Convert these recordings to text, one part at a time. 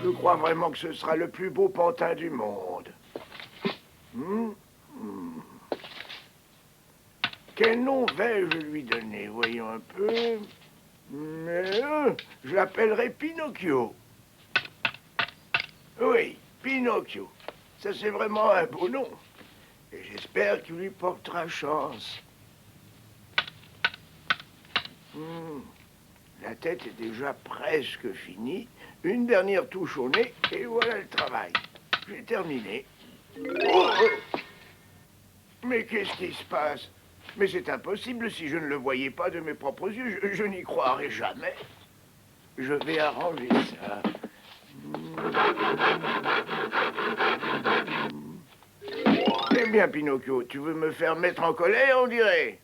Je crois vraiment que ce sera le plus beau pantin du monde. Quel nom vais-je lui donner? Voyons un peu. Je l'appellerai Pinocchio. Oui, Pinocchio. Ça, c'est vraiment un beau nom. Et j'espère qu'il lui portera chance. La tête est déjà presque finie. Une dernière touche au nez, et voilà le travail. J'ai terminé. Oh! Mais qu'est-ce qui se passe? Mais c'est impossible si je ne le voyais pas de mes propres yeux. Je n'y croirais jamais. Je vais arranger ça. Eh bien, Pinocchio, tu veux me faire mettre en colère, on dirait?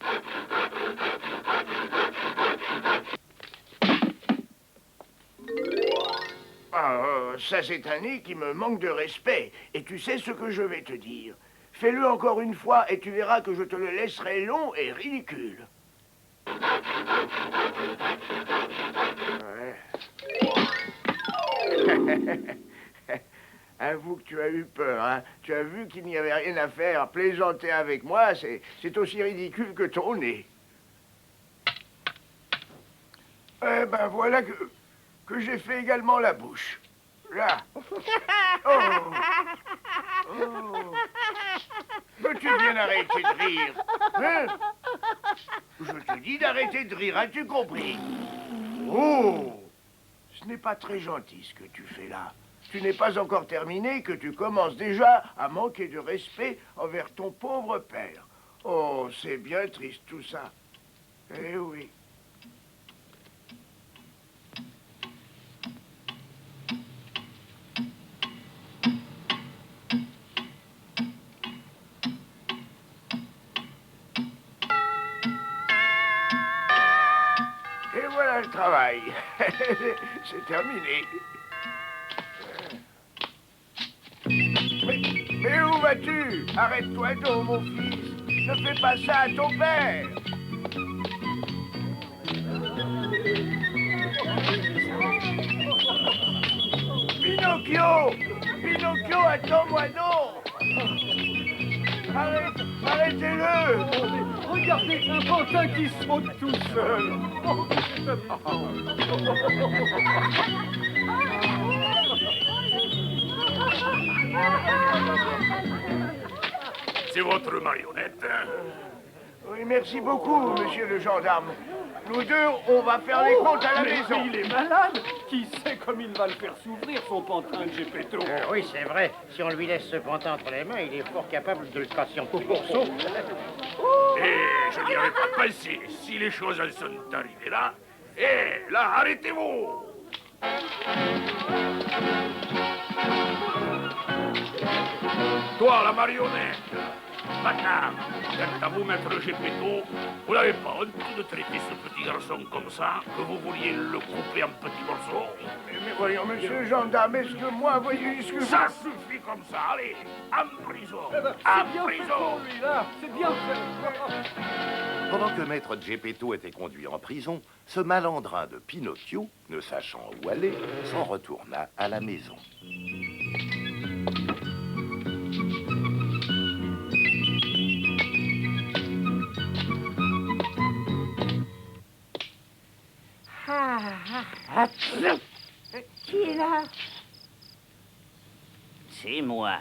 Ça c'est un nez qui me manque de respect. Et tu sais ce que je vais te dire. Fais-le encore une fois et tu verras que je te le laisserai long et ridicule. Ouais. Avoue que tu as eu peur, hein. Tu as vu qu'il n'y avait rien à faire. Plaisanter avec moi, c'est aussi ridicule que ton nez. Eh ben voilà que j'ai fait également la bouche. Là. Oh. Oh. Peux-tu bien arrêter de rire? Hein? Je te dis d'arrêter de rire, as-tu compris? Oh! Ce n'est pas très gentil ce que tu fais là. Tu n'es pas encore terminé que tu commences déjà à manquer de respect envers ton pauvre père. Oh, c'est bien triste tout ça. Eh oui. Et voilà le travail. C'est terminé. Mais où vas-tu? Arrête-toi donc, mon fils. Ne fais pas ça à ton père. Pinocchio! Pinocchio, attends-moi non! Arrêtez-le! Regardez un pantin qui saute tout seul. C'est votre marionnette, hein? Oui, merci beaucoup, monsieur le gendarme. Nous deux, on va faire les comptes à la maison. Il est malade. Qui sait comme il va le faire s'ouvrir, son pantin de Geppetto? Oui, c'est vrai. Si on lui laisse ce pantin entre les mains, il est fort capable de le casser en petits morceaux. Et je n'y avais pas pensé. Si les choses en sont arrivées là, là, arrêtez-vous! Toi, la marionnette, maintenant, quant à vous, maître Geppetto, vous n'avez pas honte de traiter ce petit garçon comme ça, que vous vouliez le couper en petits morceaux? Mais voyons, monsieur le gendarme, est-ce que moi, voyez, est-ce que... Ça suffit comme ça, allez, en prison, C'est en bien fait prison! pour lui, là. C'est bien fait. Pendant que maître Geppetto était conduit en prison, ce malandrin de Pinocchio, ne sachant où aller, s'en retourna à la maison. Qui est là? C'est moi.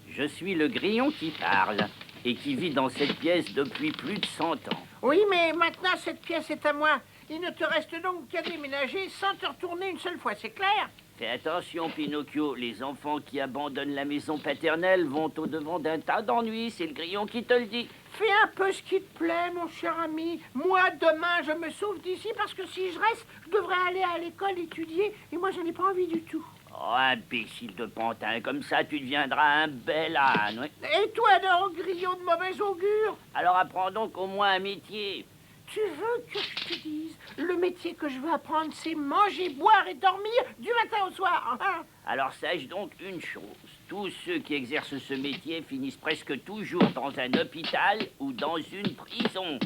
Je suis le grillon qui parle et qui vit dans cette pièce depuis plus de 100 ans. Oui, mais maintenant, cette pièce est à moi. Il ne te reste donc qu'à déménager sans te retourner une seule fois, c'est clair? Fais attention, Pinocchio. Les enfants qui abandonnent la maison paternelle vont au-devant d'un tas d'ennuis. C'est le grillon qui te le dit. Fais un peu ce qui te plaît, mon cher ami. Moi, demain, je me sauve d'ici parce que si je reste, je devrais aller à l'école étudier et moi, je n'ai pas envie du tout. Oh, imbécile de pantin, comme ça tu deviendras un bel âne, oui. Et toi, donc, grillon de mauvais augure? Alors apprends donc au moins un métier. Tu veux que je te dise? Le métier que je veux apprendre, c'est manger, boire et dormir du matin au soir. Hein? Alors sache donc une chose, tous ceux qui exercent ce métier finissent presque toujours dans un hôpital ou dans une prison.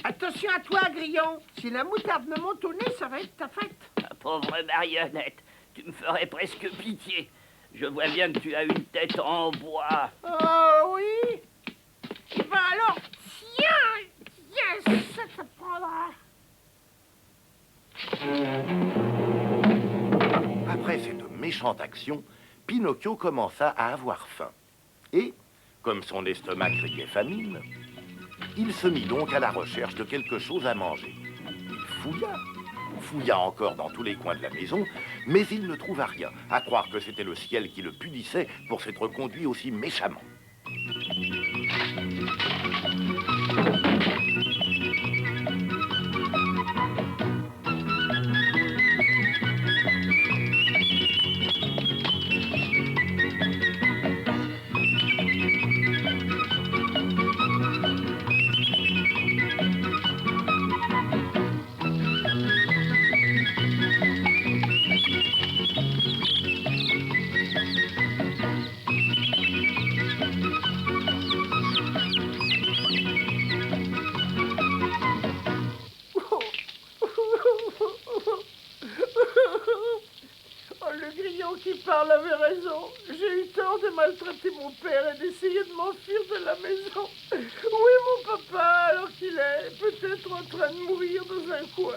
Attention à toi, grillon. Si la moutarde me monte au nez, ça va être ta fête. Ma pauvre marionnette, tu me ferais presque pitié. Je vois bien que tu as une tête en bois. Oh oui? Eh ben alors, tiens, yes, ça te prendra. Après cette méchante action, Pinocchio commença à avoir faim. Et, comme son estomac criait famine, il se mit donc à la recherche de quelque chose à manger. Il fouilla encore dans tous les coins de la maison, mais il ne trouva rien, à croire que c'était le ciel qui le punissait pour s'être conduit aussi méchamment. Oh, le grillon qui parle avait raison. J'ai eu tort de maltraiter mon père et d'essayer de m'enfuir de la maison. Où est mon papa alors qu'il est peut-être en train de mourir dans un coin?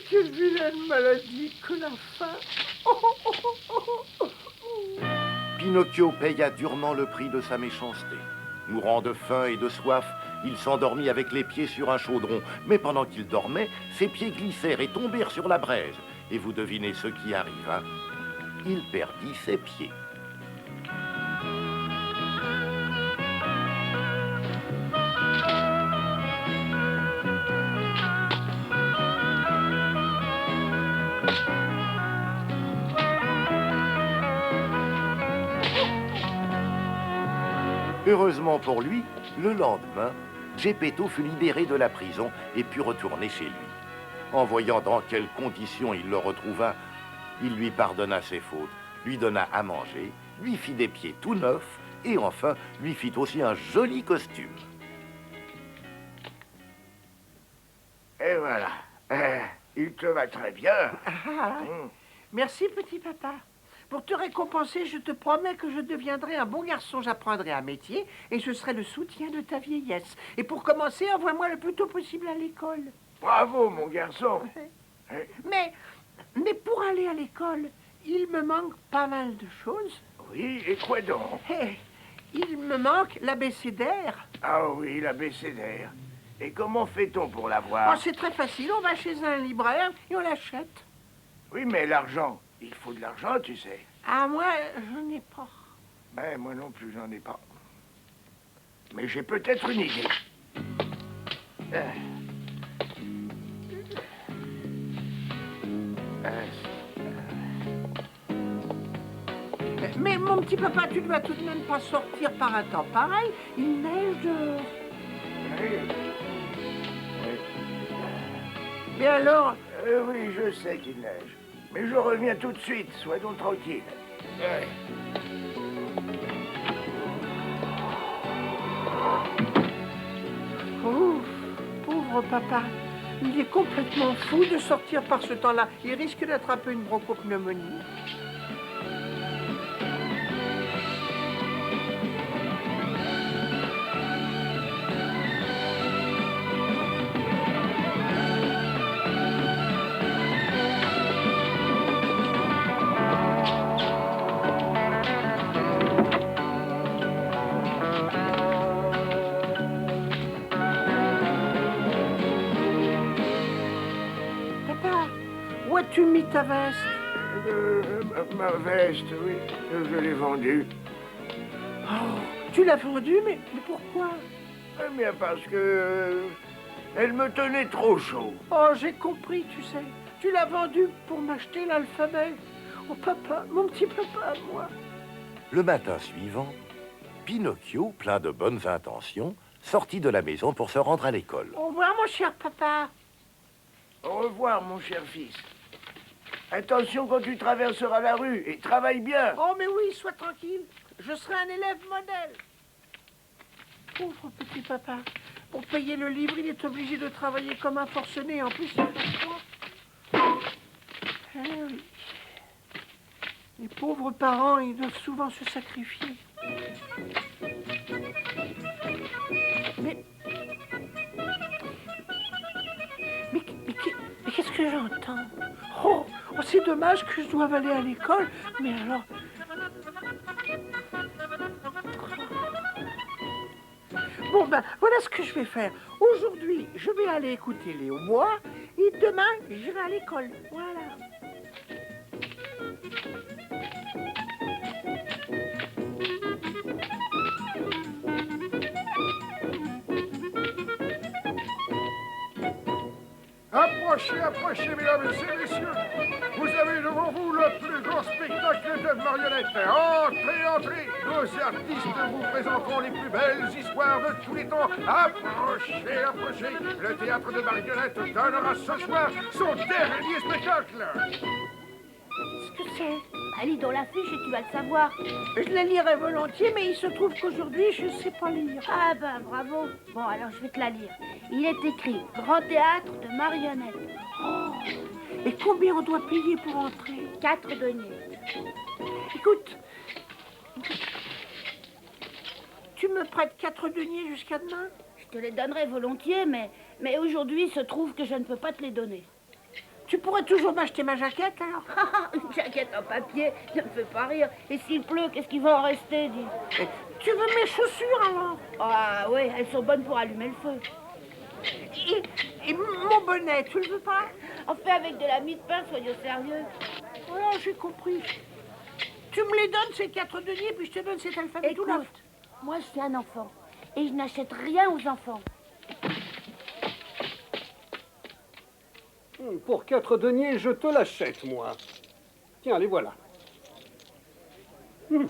Quelle vilaine maladie que la faim. Pinocchio paya durement le prix de sa méchanceté. Mourant de faim et de soif, il s'endormit avec les pieds sur un chaudron. Mais pendant qu'il dormait, ses pieds glissèrent et tombèrent sur la braise. Et vous devinez ce qui arriva. Il perdit ses pieds. Heureusement pour lui, le lendemain, Geppetto fut libéré de la prison et put retourner chez lui. En voyant dans quelles conditions il le retrouva, il lui pardonna ses fautes, lui donna à manger, lui fit des pieds tout neufs et enfin lui fit aussi un joli costume. Et voilà. Il te va très bien. Ah, merci, petit papa. Pour te récompenser, je te promets que je deviendrai un bon garçon. J'apprendrai un métier et je serai le soutien de ta vieillesse. Et pour commencer, envoie-moi le plus tôt possible à l'école. Bravo, mon garçon. Mais pour aller à l'école, il me manque pas mal de choses. Oui, et quoi donc? Il me manque l'abécédaire. Ah oui, l'abécédaire. Et comment fait-on pour l'avoir? Oh, c'est très facile, on va chez un libraire et on l'achète. Oui, mais l'argent, il faut de l'argent, tu sais. Ah, moi, je n'ai pas. Ben, moi non plus, j'en ai pas. Mais j'ai peut-être une idée. Mais mon petit papa, tu ne vas tout de même pas sortir par un temps pareil. Il neige dehors. Mais alors... Oui, je sais qu'il neige. Mais je reviens tout de suite, sois donc tranquille. Oh, pauvre papa. Il est complètement fou de sortir par ce temps-là. Il risque d'attraper une bronchopneumonie. Où as-tu mis ta veste? Ma veste, oui, je l'ai vendue. Oh, tu l'as vendue, mais pourquoi? Eh bien, parce que... elle me tenait trop chaud. Oh, j'ai compris, tu sais. Tu l'as vendu pour m'acheter l'alphabet. Oh, papa, mon petit papa à moi. Le matin suivant, Pinocchio, plein de bonnes intentions, sortit de la maison pour se rendre à l'école. Au revoir, mon cher papa. Au revoir, mon cher fils. Attention quand tu traverseras la rue et travaille bien. Oh, mais oui, sois tranquille. Je serai un élève modèle. Pauvre petit papa. Pour payer le livre, il est obligé de travailler comme un forcené. En plus, il fait froid. Eh oui. Les pauvres parents, ils doivent souvent se sacrifier. Mais qu'est-ce que j'entends? Oh, c'est dommage que je doive aller à l'école, mais alors... Bon, ben, voilà ce que je vais faire. Aujourd'hui, je vais aller écouter les hautbois, et demain, je vais à l'école. Voilà. Approchez, approchez, mesdames et messieurs. Vous avez devant vous le plus grand spectacle de marionnettes. Entrez, entrez. Nos artistes vous présenteront les plus belles histoires de tous les temps. Approchez, approchez. Le théâtre de marionnettes donnera ce soir son dernier spectacle. Qu'est-ce que c'est? Bah, lis dans l'affiche et tu vas le savoir. Je la lirais volontiers, mais il se trouve qu'aujourd'hui, je ne sais pas lire. Ah ben bravo. Bon alors je vais te la lire. Il est écrit Grand théâtre de marionnettes. Oh, et combien on doit payer pour entrer? 4 deniers. Écoute, tu me prêtes 4 deniers jusqu'à demain? Je te les donnerai volontiers, mais aujourd'hui il se trouve que je ne peux pas te les donner. Tu pourrais toujours m'acheter ma jaquette, alors? Une jaquette en papier, ne me fais pas rire. Et s'il pleut, qu'est-ce qui va en rester, dis? Tu veux mes chaussures, alors? Ah oui, elles sont bonnes pour allumer le feu. Et mon bonnet, tu le veux pas? On fait avec de la mie de pain, soyons sérieux. Voilà, j'ai compris. Tu me les donnes, ces 4 deniers, puis je te donne cet alphabet tout là. Écoute, moi je suis un enfant, et je n'achète rien aux enfants. Pour 4 deniers, je te l'achète, moi. Tiens, les voilà. Tiens.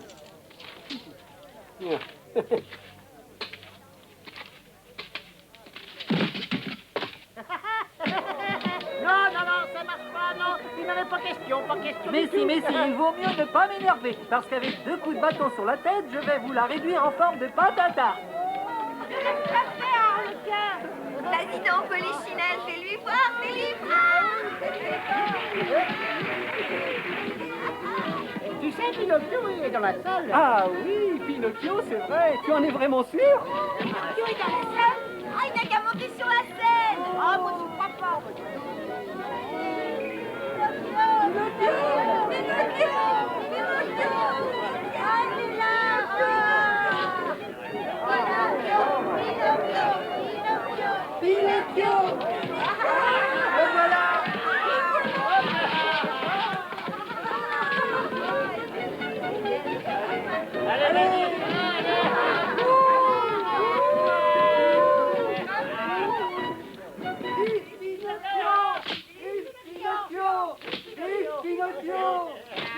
Non, ça marche pas, non. Il n'en est pas question, pas question. Mais si, il vaut mieux ne pas m'énerver, parce qu'avec 2 coups de bâton sur la tête, je vais vous la réduire en forme de patata. Vas-y donc, Polichinelle, fais-lui voir, fais-lui voir. Tu sais, Pinocchio, il est dans la salle. Ah oui, Pinocchio, c'est vrai. Tu en es vraiment sûr? Pinocchio est dans la salle. Ah, il n'a qu'à monter sur la scène. Ah, moi, je crois pas. Pinocchio. Ah, il est là. Pinocchio. Le voilà.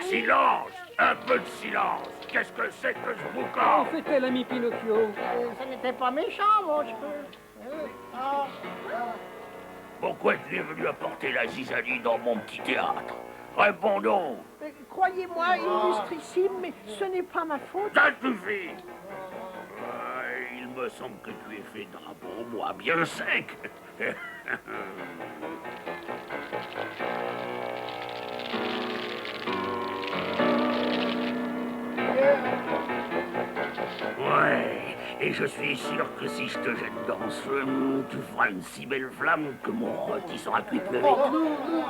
Silence! Un peu de silence! Qu'est-ce que c'est que ce boucan? Où fait-elle, ami Pinocchio? Ça n'était pas méchant, mon cheveu. Pourquoi tu es venu apporter la zizanie dans mon petit théâtre? Réponds donc! Croyez-moi, illustrissime, mais ce n'est pas ma faute. Ça suffit! Il me semble que tu es fait d'un bon bois bien sec. Ouais, et je suis sûr que si je te jette dans ce feu, tu feras une si belle flamme que mon rôti sera cuit de lever.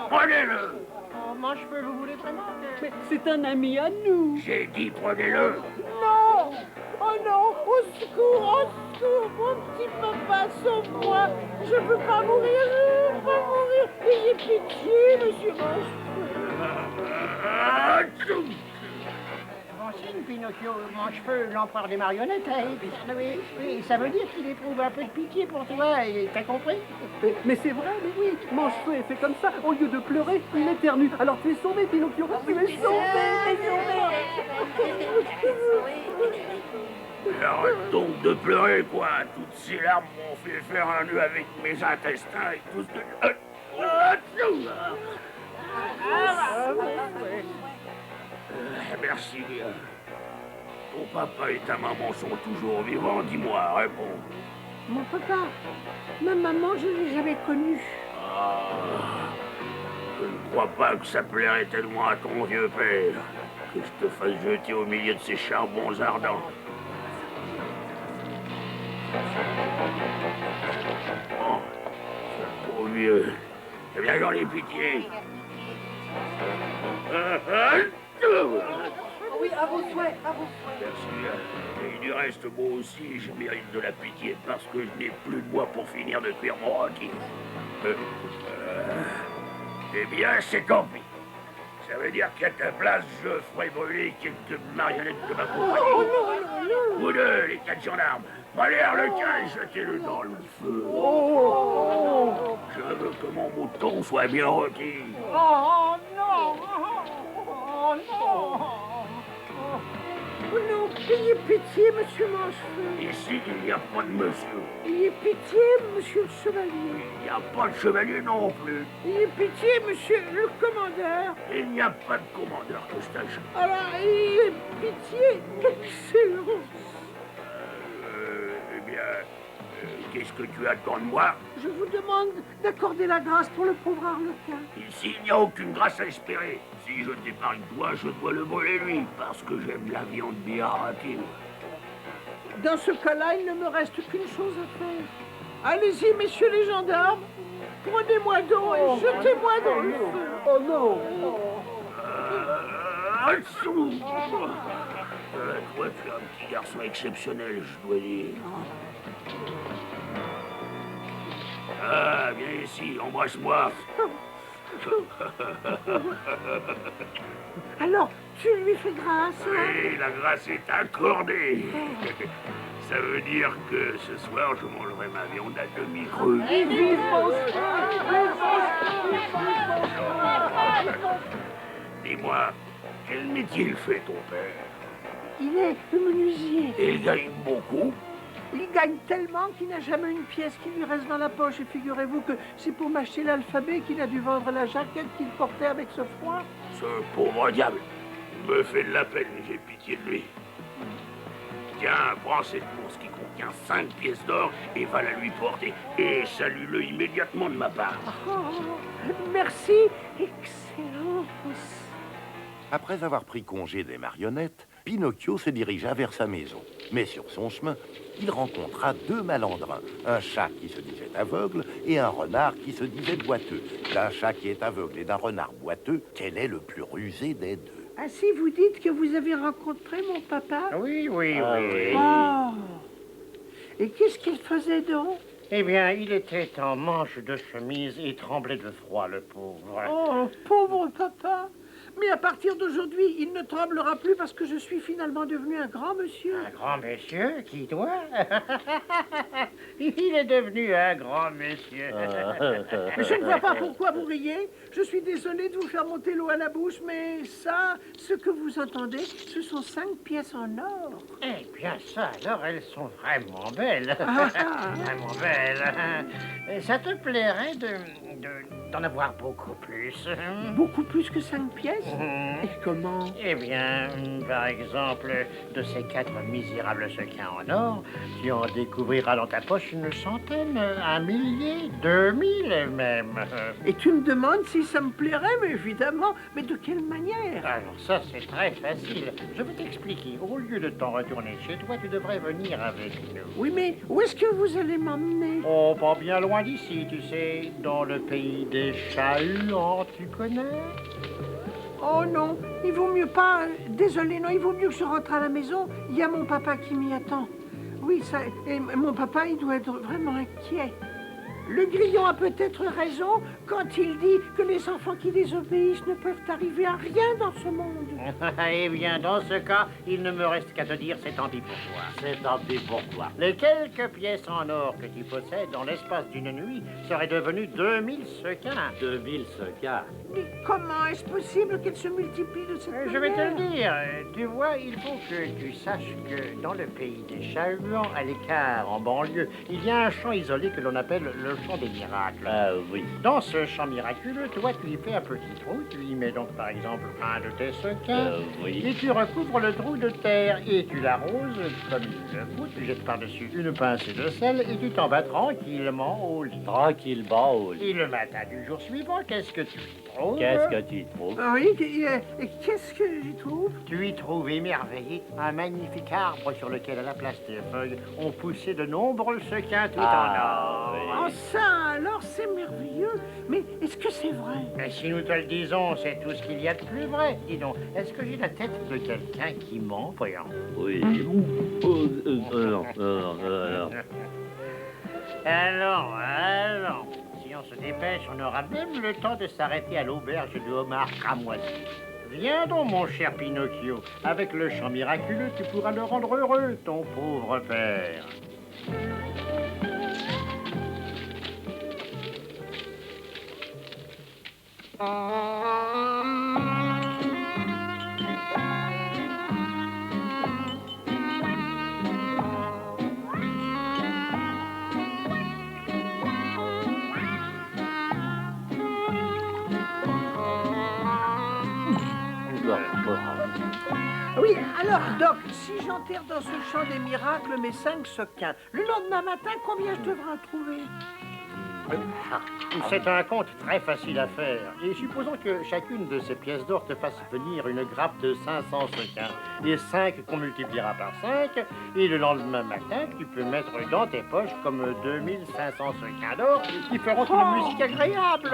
Prenez-le! Oh, mon cheveu, vous voulez vraiment que... Mais c'est un ami à nous. J'ai dit prenez-le! Non! Oh non! Au secours! Mon petit papa, sauve-moi! Je peux pas mourir! Je peux pas mourir! Ayez pitié, monsieur mon cheveu! consigne, Pinocchio. Mon cheveu, l'empereur des marionnettes. Oui, ça veut dire qu'il éprouve un peu de pitié pour toi, et t'as compris? Mais c'est vrai, mais oui, mon cheveu est fait comme ça. Au lieu de pleurer, il éternue. Alors tu es sauvé, Pinocchio. Tu es sauvé, Arrête donc de pleurer, quoi. Toutes ces larmes m'ont fait faire un nœud avec mes intestins et tout ce que... Merci. Ton papa et ta maman sont toujours vivants, dis-moi, réponds. Mon papa, ma maman, je ne l'ai jamais connue. Ah, je ne crois pas que ça plairait tellement à ton vieux père que je te fasse jeter au milieu de ces charbons ardents. Oh, ce pauvre vieux. Eh bien, j'en ai pitié. Oui, à vos souhaits, à vos souhaits. Merci. Et du reste, moi aussi, je mérite de la pitié parce que je n'ai plus de bois pour finir de cuire mon rôti. Eh bien, c'est tant pis. Ça veut dire qu'à ta place, je ferai brûler quelques marionnettes de ma compagnie. Oh non. Vous deux, les 4 gendarmes, prenez le cas et jetez-le dans le feu. Je veux que mon mouton soit bien rôti. Oh non. Oh non, ayez pitié, monsieur Manchefeu. Ici, il n'y a pas de monsieur. Ayez pitié, monsieur le chevalier. Il n'y a pas de chevalier non plus. Ayez pitié, monsieur le commandeur. Il n'y a pas de commandeur que je sache. Alors, ayez pitié, excellence. Eh bien, qu'est-ce que tu attends de moi? Je vous demande d'accorder la grâce pour le pauvre Arlequin. Ici, il n'y a aucune grâce à espérer. Si je t'épargne toi, je dois le brûler lui, parce que j'aime la viande bien râpée. Dans ce cas-là, il ne me reste qu'une chose à faire. Allez-y, messieurs les gendarmes. Prenez-moi d'eau et jetez-moi dans le feu. Oh non. Toi, tu es un petit garçon exceptionnel, je dois dire. Ah, viens ici, embrasse-moi. Alors, tu lui fais grâce, hein? Oui, la grâce est accordée. Ça veut dire que ce soir, je mangerai ma viande à demi crue. Et vivement Dis-moi, quel métier il fait ton père? Il est menuisier. Et il gagne beaucoup? Il gagne tellement qu'il n'a jamais une pièce qui lui reste dans la poche. Et figurez-vous que c'est pour m'acheter l'alphabet qu'il a dû vendre la jaquette qu'il portait avec ce froid. Ce pauvre diable me fait de la peine, j'ai pitié de lui. Tiens, prends cette bourse qui contient 5 pièces d'or et va la lui porter. Et salue-le immédiatement de ma part. Oh, merci, Excellence. Après avoir pris congé des marionnettes, Pinocchio se dirigea vers sa maison. Mais sur son chemin, il rencontra 2 malandrins, un chat qui se disait aveugle et un renard qui se disait boiteux. D'un chat qui est aveugle et d'un renard boiteux, quel est le plus rusé des deux? Ainsi, vous dites que vous avez rencontré mon papa? Oui. Oh. Et qu'est-ce qu'il faisait donc? Eh bien, il était en manche de chemise et tremblait de froid, le pauvre. Oh, pauvre papa! Mais à partir d'aujourd'hui, il ne tremblera plus parce que je suis finalement devenu un grand monsieur. Un grand monsieur? Qui, toi? Il est devenu un grand monsieur. Je ne vois pas pourquoi vous riez. Je suis désolé de vous faire monter l'eau à la bouche, mais ça, ce que vous entendez, ce sont 5 pièces en or. Eh bien, ça, alors, elles sont vraiment belles. Vraiment belles. Ça te plairait d'en avoir beaucoup plus? Beaucoup plus que 5 pièces? Et comment? Eh bien, par exemple, de ces 4 misérables sequins en or, tu en découvriras dans ta poche une centaine, 1 millier, 2000 même. Et tu me demandes si ça me plairait? Mais évidemment, mais de quelle manière? Alors ça, c'est très facile. Je vais t'expliquer. Au lieu de t'en retourner chez toi, tu devrais venir avec nous. Oui, mais où est-ce que vous allez m'emmener? Oh, pas bien loin d'ici, tu sais, dans le pays des Chats-Huants, tu connais? Oh non, il vaut mieux pas... Désolé, non, il vaut mieux que je rentre à la maison. Il y a mon papa qui m'y attend. Oui, ça... Et mon papa, il doit être vraiment inquiet. Le grillon a peut-être raison quand il dit que les enfants qui désobéissent ne peuvent arriver à rien dans ce monde. Eh bien, dans ce cas, il ne me reste qu'à te dire c'est tant pis pour toi. C'est tant pis pour toi. Les quelques pièces en or que tu possèdes dans l'espace d'une nuit seraient devenues 2000 sequins. 2000 sequins. Mais comment est-ce possible qu'elle se multiplie de cette manière? Je vais te le dire. Tu vois, il faut que tu saches que dans le pays des Chat-Huants, à l'écart, en banlieue, il y a un champ isolé que l'on appelle le champ des miracles. Ah oui. Dans ce champ miraculeux, toi, tu y fais un petit trou, tu y mets donc par exemple un de tes sequins, Oui. et tu recouvres le trou de terre, et tu l'arroses comme il le faut, tu jettes par-dessus une pincée de sel, et tu t'en vas tranquillement au lit. Tranquillement au lit. Et le matin du jour suivant, qu'est-ce que tu y trouves? Qu'est-ce que tu y trouves? Ah oui, et qu'est-ce que j'y trouve? Tu y trouves émerveillé un magnifique arbre sur lequel, à la place des feuilles, ont poussé de nombreux sequins tout en or. Oh ça, alors c'est merveilleux. Mais est-ce que c'est vrai? Mais si nous te le disons, c'est tout ce qu'il y a de plus vrai. Dis donc, est-ce que j'ai la tête de quelqu'un qui ment, voyons? Oui. Non. Alors, si on se dépêche, on aura même le temps de s'arrêter à l'auberge de homard cramoisi. Viens donc, mon cher Pinocchio. Avec le chant miraculeux, tu pourras le rendre heureux, ton pauvre père. Oui, alors, Doc, si j'enterre dans ce champ des miracles mes 5 sequins, le lendemain matin, combien je devrais en trouver? C'est un compte très facile à faire. Et supposons que chacune de ces pièces d'or te fasse venir une grappe de 500 sequins. Et 5 qu'on multipliera par 5. Et le lendemain matin, tu peux mettre dans tes poches comme 2500 sequins d'or qui feront une musique agréable.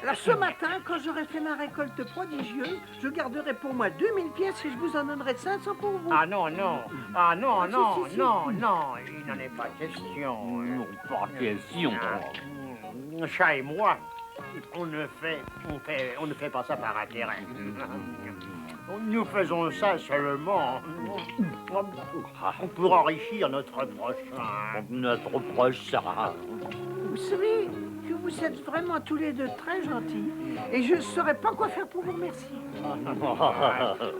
Là, ce matin, quand j'aurai fait ma récolte prodigieuse, je garderai pour moi 2000 pièces et je vous en donnerai 500 pour vous. Ah non, non. Ah non, Ah, non, si, si, si. non, non. Il n'en est pas question. Non, pas question. Chat et moi, on ne fait pas ça par intérêt. Nous faisons ça seulement pour enrichir notre prochain. Notre prochain. Vous savez que vous êtes vraiment tous les deux très gentils et je ne saurais pas quoi faire pour vous remercier.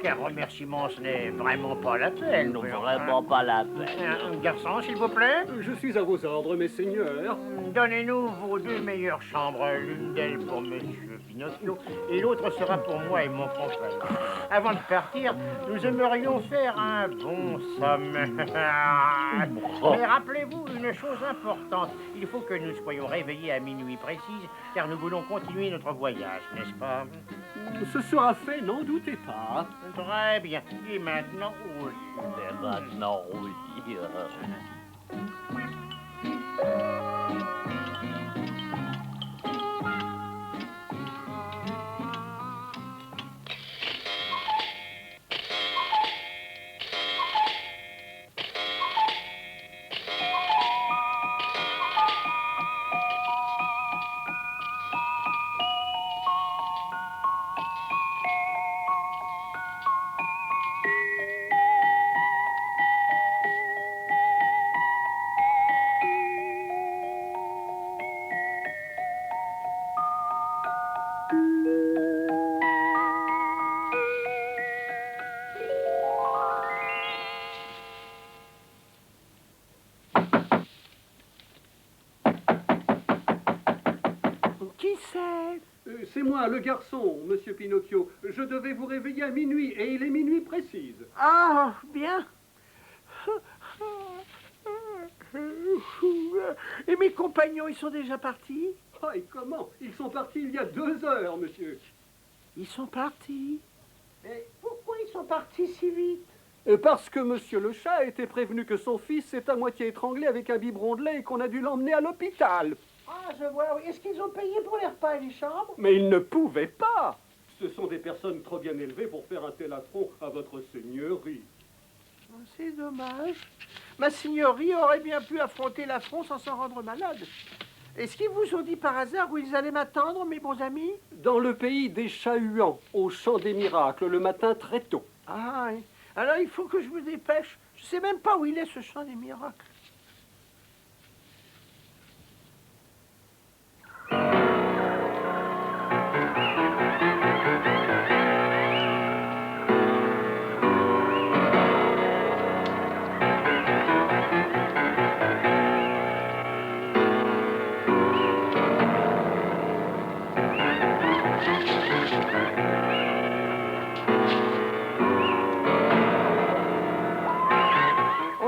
Quel remerciement, ce n'est vraiment pas la peine. Vraiment pas la peine. Garçon, s'il vous plaît. Je suis à vos ordres, mes seigneurs. Donnez-nous vos 2 meilleures chambres, l'une d'elles pour Monsieur Pinocchio et l'autre sera pour moi et mon confrère. Avant de partir, nous aimerions faire un bon sommet. Mais rappelez-vous une chose importante, il faut que nous soyons réveillés à minuit précise, car nous voulons continuer notre voyage, n'est-ce pas? Ce sera fait, n'en doutez pas. Très bien. Et maintenant, oui. Et maintenant, oui. Qui c'est? C'est moi, le garçon, monsieur Pinocchio. Je devais vous réveiller à minuit, et il est minuit précise. Ah, bien. Et mes compagnons, ils sont déjà partis? Ah, et comment? Ils sont partis il y a 2 heures, monsieur. Ils sont partis? Et pourquoi ils sont partis si vite? Parce que monsieur le chat a été prévenu que son fils s'est à moitié étranglé avec un biberon de lait et qu'on a dû l'emmener à l'hôpital. Ah, je vois. Oui. Est-ce qu'ils ont payé pour les repas et les chambres? Mais ils ne pouvaient pas. Ce sont des personnes trop bien élevées pour faire un tel affront à votre seigneurie. C'est dommage. Ma seigneurie aurait bien pu affronter l'affront sans s'en rendre malade. Est-ce qu'ils vous ont dit par hasard où ils allaient m'attendre, mes bons amis? Dans le pays des Chats-Huants, au champ des miracles, le matin très tôt. Ah, oui. Alors il faut que je me dépêche. Je sais même pas où il est, ce champ des miracles.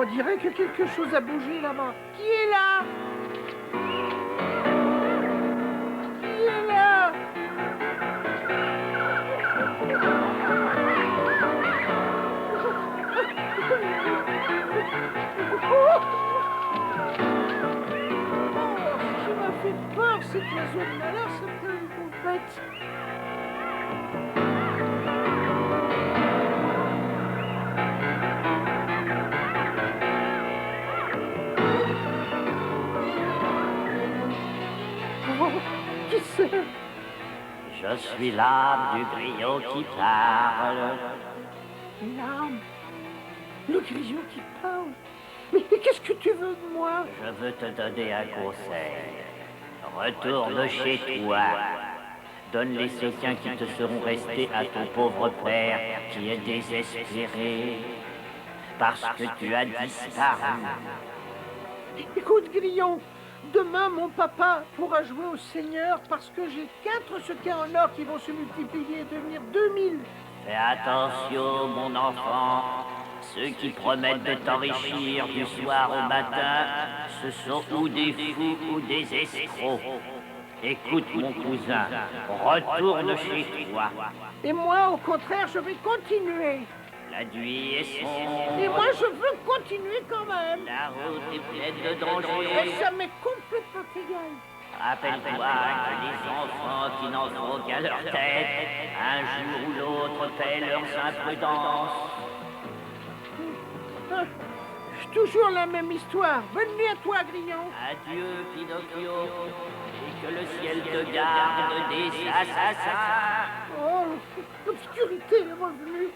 On dirait que quelque chose a bougé là-bas. Qui est là? Qui est là? Oh, ce qui m'a fait peur, cet oiseau de malheur, c'est une compète. Qui c'est? Je suis l'âme du grillon qui parle. L'âme? Le grillon qui parle? Mais qu'est-ce que tu veux de moi? Je veux te donner un conseil. Retourne chez toi. Donne les soutiens qui te seront restés à ton pauvre père qui est désespéré parce que tu as disparu. Écoute, grillon, demain mon papa pourra jouer au Seigneur parce que j'ai 4 sequins en or qui vont se multiplier et devenir 2000. Fais attention, mon enfant. Ceux qui promettent de t'enrichir du soir au matin, ce sont ou des fous ou des escrocs. Écoute, mon cousin, retourne chez toi. Et moi, au contraire, je vais continuer. La nuit est sombre. Et moi, je veux continuer quand même. La route est pleine de dangers. Et ça m'est complètement égal. Rappelle-toi que les enfants qui n'en font qu'à leur tête, un jour ou l'autre paient leurs imprudences. Toujours la même histoire. Bonne nuit à toi, grillon. Adieu, Pinocchio. Et que le ciel te garde des assassins. Oh, l'obscurité est revenue.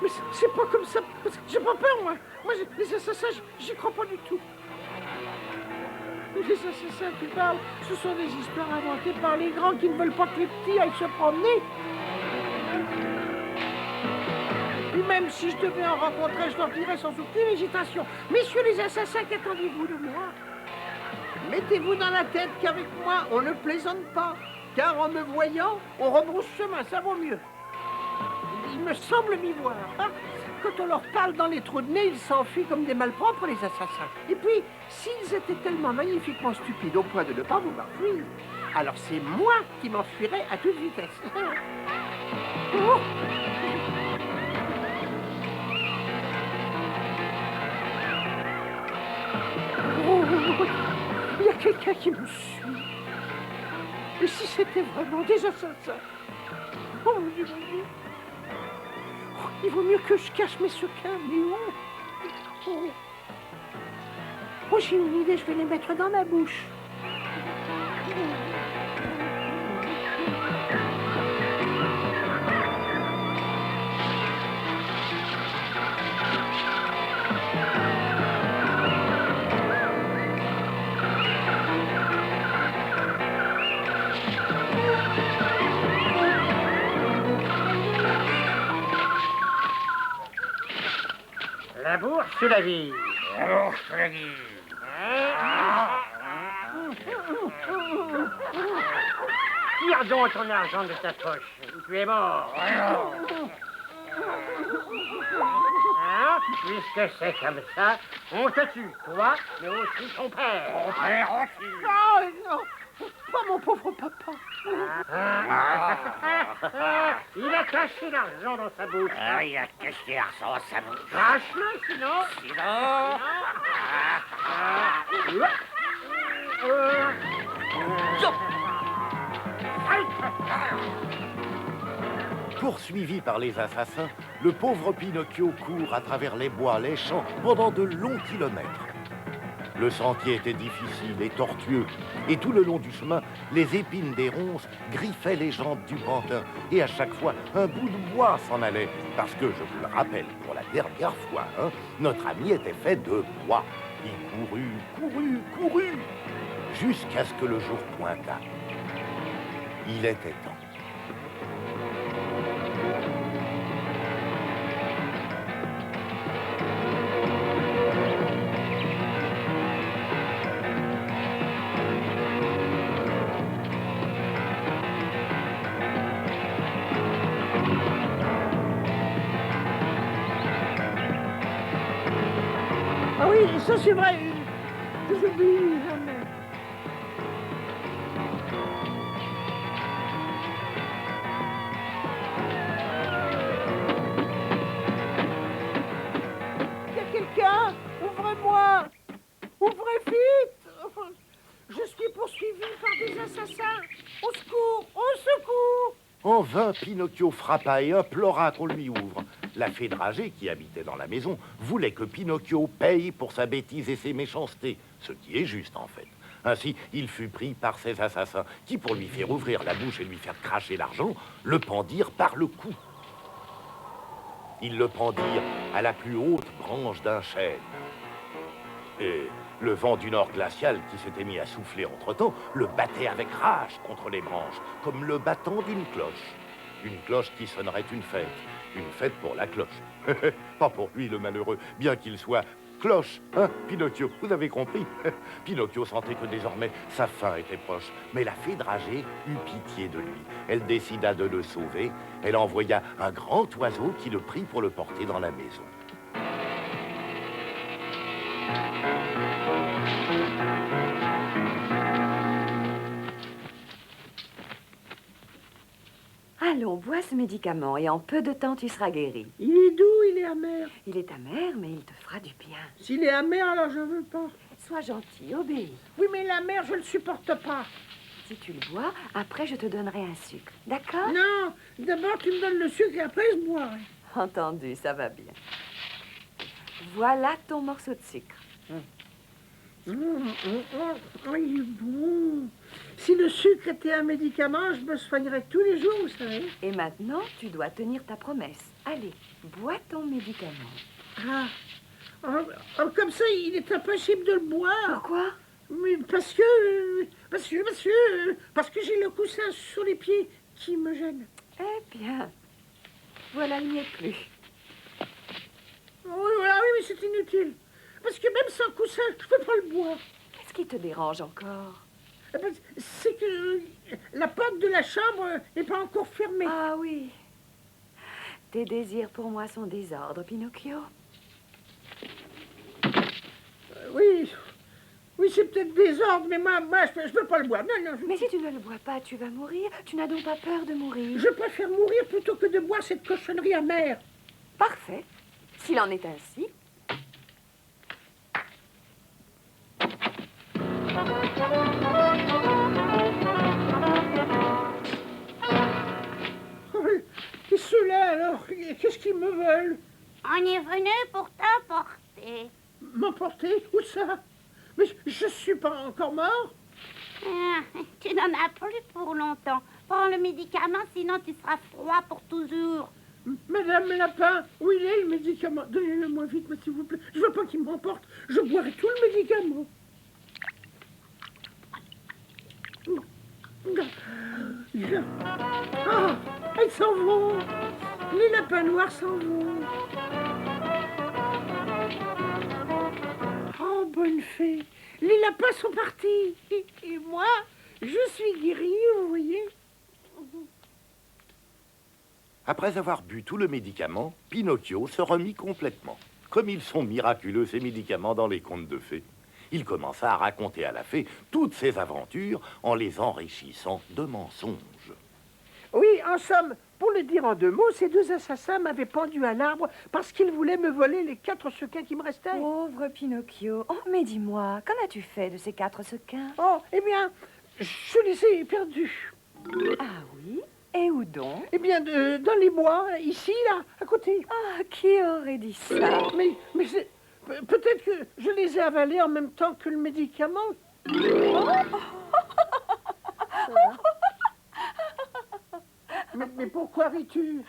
Mais c'est pas comme ça. J'ai pas peur, moi. Moi, les assassins, j'y crois pas du tout. Les assassins qui parlent, ce sont des histoires inventées par les grands qui ne veulent pas que les petits aillent se promener. Et même si je devais en rencontrer, je leur dirais sans aucune hésitation: messieurs les assassins, qu'attendez-vous de moi? Mettez-vous dans la tête qu'avec moi, on ne plaisante pas. Car en me voyant, on rebrousse chemin, ça vaut mieux. Il me semble m'y voir. Hein? Quand on leur parle dans les trous de nez, ils s'enfuient comme des malpropres, les assassins. Et puis, s'ils étaient tellement magnifiquement stupides au point de ne pas vouloir fuir, alors c'est moi qui m'enfuirais à toute vitesse. Oh! Oh, il y a quelqu'un qui me suit. Et si c'était vraiment des assassins? Oh mon Dieu, mon Dieu. Oh, il vaut mieux que je cache mes sequins, mais où? Oh, oh, j'ai une idée, je vais les mettre dans ma bouche. La bourse ou la vie? La bourse ou la vie? Tire donc ton argent de ta poche. Tu es mort. Hein? Puisque c'est comme ça, on te tue, toi, mais aussi ton père. Ton père aussi. Oh non, pas mon pauvre papa. Il a caché l'argent dans sa bouche. Il a caché l'argent dans sa bouche. Crache-le, sinon. Poursuivi par les assassins, le pauvre Pinocchio court à travers les bois, les champs, pendant de longs kilomètres. Le sentier était difficile et tortueux, et tout le long du chemin, les épines des ronces griffaient les jambes du pantin, et à chaque fois, un bout de bois s'en allait, parce que, je vous le rappelle pour la dernière fois, hein, notre ami était fait de bois. Il courut, jusqu'à ce que le jour pointât. Il était temps. Ah oui, ça c'est vrai. J'oublie jamais. Y a quelqu'un? Ouvrez-moi! Ouvrez vite! Je suis poursuivi par des assassins! Au secours! Au secours! En vain, Pinocchio frappa et implora qu'on lui ouvre. La fée dragée, qui habitait dans la maison, voulait que Pinocchio paye pour sa bêtise et ses méchancetés, ce qui est juste en fait. Ainsi, il fut pris par ces assassins, qui, pour lui faire ouvrir la bouche et lui faire cracher l'argent, le pendirent par le cou. Ils le pendirent à la plus haute branche d'un chêne. Et le vent du nord glacial, qui s'était mis à souffler entre-temps, le battait avec rage contre les branches, comme le battant d'une cloche. Une cloche qui sonnerait une fête pour la cloche. Pas pour lui, le malheureux, bien qu'il soit cloche, hein, Pinocchio, vous avez compris. Pinocchio sentait que désormais sa fin était proche, mais la fée dragée eut pitié de lui. Elle décida de le sauver. Elle envoya un grand oiseau qui le prit pour le porter dans la maison. Allons, bois ce médicament et en peu de temps tu seras guéri. Il est doux, il est amer. Il est amer, mais il te fera du bien. S'il est amer, alors je veux pas. Sois gentil, obéis. Oui, mais l'amer, je le supporte pas. Si tu le bois, après je te donnerai un sucre. D'accord? Non, d'abord tu me donnes le sucre et après je boirai. Entendu, ça va bien. Voilà ton morceau de sucre. Oh, il est bon. Si le sucre était un médicament, je me soignerais tous les jours, vous savez. Et maintenant, tu dois tenir ta promesse. Allez, bois ton médicament. Ah, comme ça, il est impossible de le boire. Pourquoi? Mais parce que j'ai le coussin sur les pieds qui me gêne. Eh bien, voilà, il n'y est plus. Oui, mais c'est inutile. Parce que même sans coussin, je peux pas le boire. Qu'est-ce qui te dérange encore? C'est que la porte de la chambre n'est pas encore fermée. Ah oui. Tes désirs pour moi sont désordres, Pinocchio. Oui, c'est peut-être désordre, mais moi je peux pas le boire. Non. Mais si tu ne le bois pas, tu vas mourir. Tu n'as donc pas peur de mourir? Je préfère mourir plutôt que de boire cette cochonnerie amère. Parfait. S'il en est ainsi. Et ceux-là, alors, qu'est-ce qu'ils me veulent? On est venu pour t'emporter. M'emporter? Où ça? Mais je suis pas encore mort. Ah, tu n'en as plus pour longtemps. Prends le médicament, sinon tu seras froid pour toujours. Madame Lapin, où il est le médicament? Donnez-le-moi vite, s'il vous plaît. Je veux pas qu'il m'emporte. Je boirai tout le médicament. Ah, elles s'en vont. Les lapins noirs s'en vont. Oh, bonne fée. Les lapins sont partis. Et moi, je suis guérie, vous voyez. Après avoir bu tout le médicament, Pinocchio se remit complètement. Comme ils sont miraculeux, ces médicaments, dans les contes de fées. Il commença à raconter à la fée toutes ses aventures en les enrichissant de mensonges. Oui, en somme, pour le dire en 2 mots, ces 2 assassins m'avaient pendu à l'arbre parce qu'ils voulaient me voler les 4 sequins qui me restaient. Pauvre Pinocchio. Oh, mais dis-moi, qu'en as-tu fait de ces 4 sequins? Oh, eh bien, je les ai perdus. Ah oui? Et où donc? Eh bien, dans les bois, ici, là, à côté. Ah, qui aurait dit ça? Mais Peut-être que je les ai avalés en même temps que le médicament. Mais pourquoi ris-tu?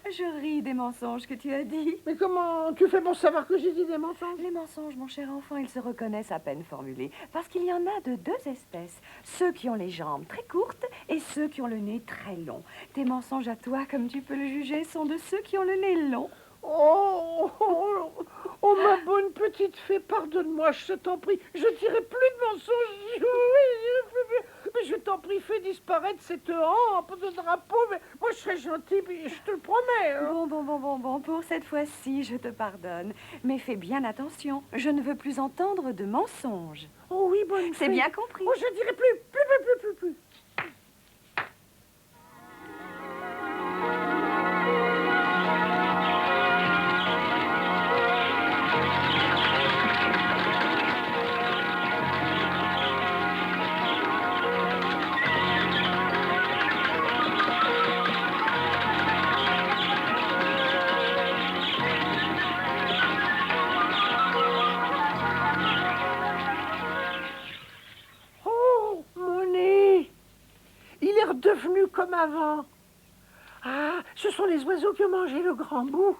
Je ris des mensonges que tu as dit. Mais comment tu fais pour savoir que j'ai dit des mensonges? Les mensonges, mon cher enfant, ils se reconnaissent à peine formulés. Parce qu'il y en a de deux espèces. Ceux qui ont les jambes très courtes et ceux qui ont le nez très long. Tes mensonges à toi, comme tu peux le juger, sont de ceux qui ont le nez long. Oh, ma bonne petite fée, pardonne-moi, je t'en prie. Je dirai plus de mensonges. Mais je t'en prie, fais disparaître cette hampe de drapeau. Mais moi, je serai gentille, je te le promets. Hein. Bon, pour cette fois-ci, je te pardonne. Mais fais bien attention, je ne veux plus entendre de mensonges. Oh oui, bonne fée. C'est bien compris. Oh, je dirai plus. Devenu comme avant. Ah, ce sont les oiseaux qui ont mangé le grand bout.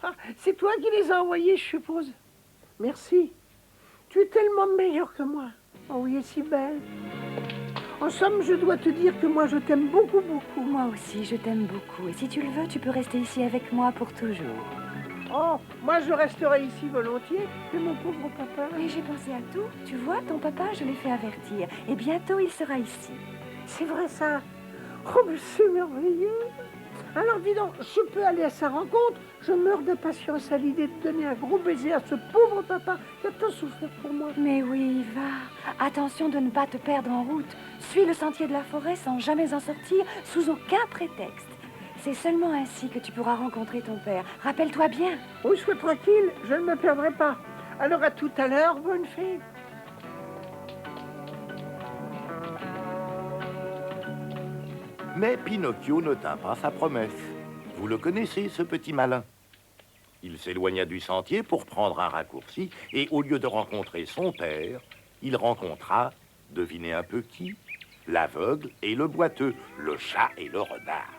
Ah, c'est toi qui les as envoyés, je suppose. Merci. Tu es tellement meilleure que moi. Oh oui, et si belle. En somme, je dois te dire que moi, je t'aime beaucoup, beaucoup. Moi aussi, je t'aime beaucoup. Et si tu le veux, tu peux rester ici avec moi pour toujours. Oh, moi, je resterai ici volontiers. Mais mon pauvre papa... Oui, j'ai pensé à tout. Tu vois, ton papa, je l'ai fait avertir. Et bientôt, il sera ici. C'est vrai, ça. Oh, mais c'est merveilleux. Alors, dis donc, je peux aller à sa rencontre. Je meurs d'impatience à l'idée de donner un gros baiser à ce pauvre papa qui a tant souffert pour moi. Mais oui, va. Attention de ne pas te perdre en route. Suis le sentier de la forêt sans jamais en sortir, sous aucun prétexte. C'est seulement ainsi que tu pourras rencontrer ton père. Rappelle-toi bien. Oui, sois tranquille, je ne me perdrai pas. Alors, à tout à l'heure, bonne fée. Mais Pinocchio ne tint pas sa promesse. Vous le connaissez, ce petit malin. Il s'éloigna du sentier pour prendre un raccourci, et au lieu de rencontrer son père, il rencontra, devinez un peu qui, l'aveugle et le boiteux, le chat et le renard.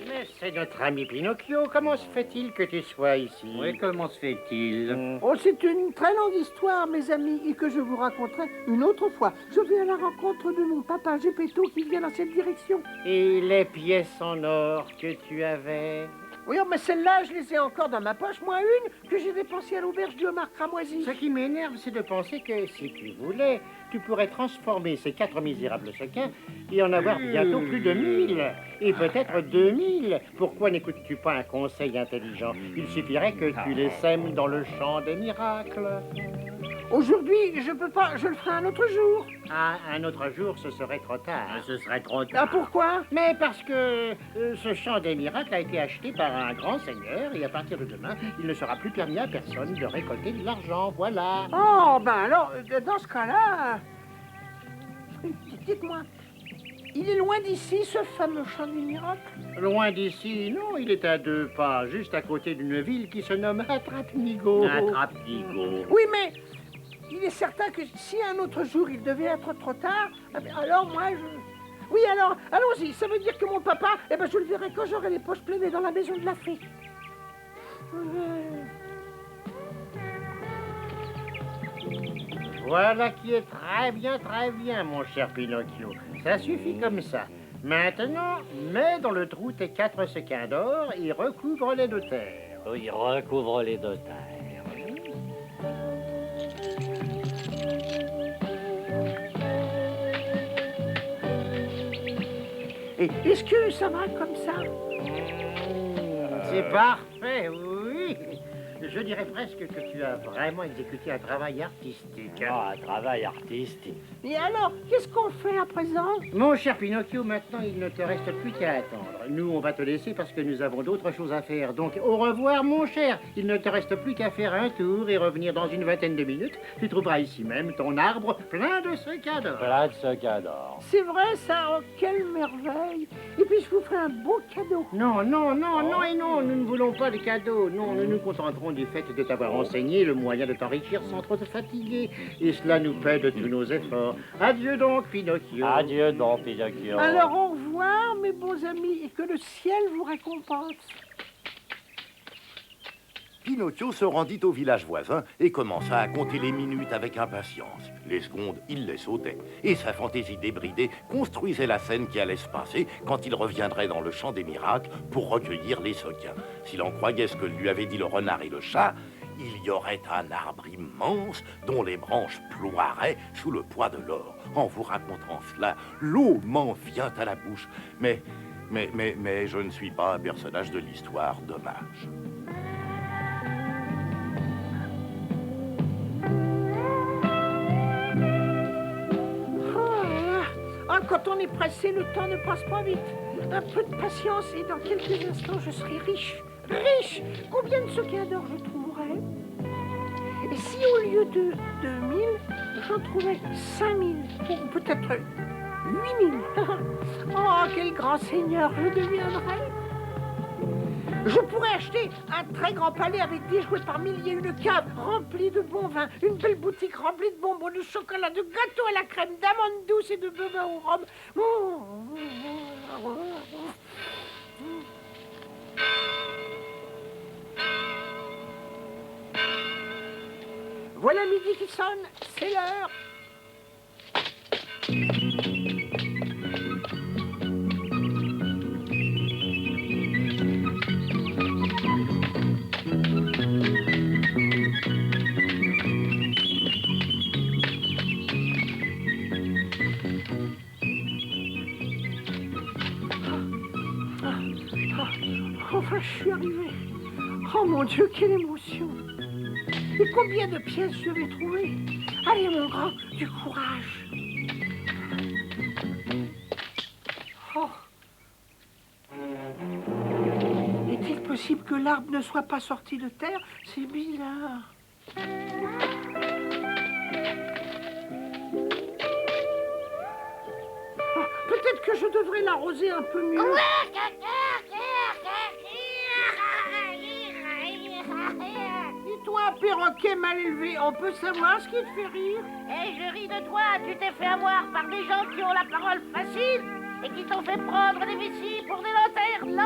Mais c'est notre ami Pinocchio. Comment se fait-il que tu sois ici? Oui, comment se fait-il? Oh, c'est une très longue histoire, mes amis, et que je vous raconterai une autre fois. Je vais à la rencontre de mon papa Geppetto qui vient dans cette direction. Et les pièces en or que tu avais? Oui, mais celles-là, je les ai encore dans ma poche, moi une, que j'ai dépensée à l'auberge du homard cramoisi. Ce qui m'énerve, c'est de penser que, si tu voulais, tu pourrais transformer ces 4 misérables sequins et en avoir bientôt plus de 1000, et peut-être 2000. Pourquoi n'écoutes-tu pas un conseil intelligent? Il suffirait que tu les sèmes dans le champ des miracles. Aujourd'hui, je peux pas, je le ferai un autre jour. Ah, un autre jour, ce serait trop tard. Ce serait trop tard. Ah, pourquoi? Mais parce que ce champ des miracles a été acheté par un grand seigneur, et à partir de demain, il ne sera plus permis à personne de récolter de l'argent, voilà. Oh, ben alors, dans ce cas-là... Dites-moi, il est loin d'ici, ce fameux champ des miracles? Loin d'ici, non, il est à 2 pas, juste à côté d'une ville qui se nomme Attrape-Nigo. Attrape-Nigo. Oui, mais... il est certain que si un autre jour il devait être trop tard, alors moi je... Oui, alors, allons-y, ça veut dire que mon papa, eh ben je le verrai quand j'aurai les poches pleines dans la maison de la fée. Voilà qui est très bien, mon cher Pinocchio. Ça suffit comme ça. Maintenant, mets dans le trou tes 4 sequins d'or et recouvre-les de terre. Oui, recouvre-les de terre. Et est-ce que ça va comme ça? C'est parfait, oui. Je dirais presque que tu as vraiment exécuté un travail artistique. Ah, un travail artistique. Et alors, qu'est-ce qu'on fait à présent? Mon cher Pinocchio, maintenant, il ne te reste plus qu'à attendre. Nous, on va te laisser parce que nous avons d'autres choses à faire. Donc, au revoir, mon cher. Il ne te reste plus qu'à faire un tour et revenir dans une vingtaine de minutes. Tu trouveras ici même ton arbre plein de sequins d'or. Plein de sequins d'or. C'est vrai, ça, oh, quelle merveille. Et puis, je vous ferai un beau cadeau. Non, et non, nous ne voulons pas de cadeaux. Non, nous nous contenterons profond du fait de t'avoir enseigné le moyen de t'enrichir sans trop te fatiguer. Et cela nous paie de tous nos efforts. Adieu donc, Pinocchio. Adieu donc, Pinocchio. Alors au revoir, mes bons amis, et que le ciel vous récompense. Pinocchio se rendit au village voisin et commença à compter les minutes avec impatience. Les secondes, il les sautait. Et sa fantaisie débridée construisait la scène qui allait se passer quand il reviendrait dans le champ des miracles pour recueillir les sequins. S'il en croyait ce que lui avaient dit le renard et le chat, il y aurait un arbre immense dont les branches ploieraient sous le poids de l'or. En vous racontant cela, l'eau m'en vient à la bouche. Mais je ne suis pas un personnage de l'histoire, dommage. Quand on est pressé, le temps ne passe pas vite. Un peu de patience et dans quelques instants, je serai riche. Riche! Combien de sequins d'or je trouverai? Et si au lieu de 2000, j'en trouvais 5000, ou peut-être 8000? Oh, quel grand seigneur je deviendrai! Je pourrais acheter un très grand palais avec des jouets par milliers, une cave remplie de bons vins, une belle boutique remplie de bonbons, de chocolat, de gâteaux à la crème, d'amandes douces et de bebins au rhum. Voilà midi qui sonne, c'est l'heure. Enfin, je suis arrivé. Oh mon Dieu, quelle émotion! Et combien de pièces je vais trouver? Allez, mon grand, du courage! Oh! Est-il possible que l'arbre ne soit pas sorti de terre? C'est bizarre. Oh, peut-être que je devrais l'arroser un peu mieux. Dis-toi, perroquet mal élevé, on peut savoir ce qui te fait rire? Eh, je ris de toi, tu t'es fait avoir par des gens qui ont la parole facile et qui t'ont fait prendre des vessies pour des lanternes.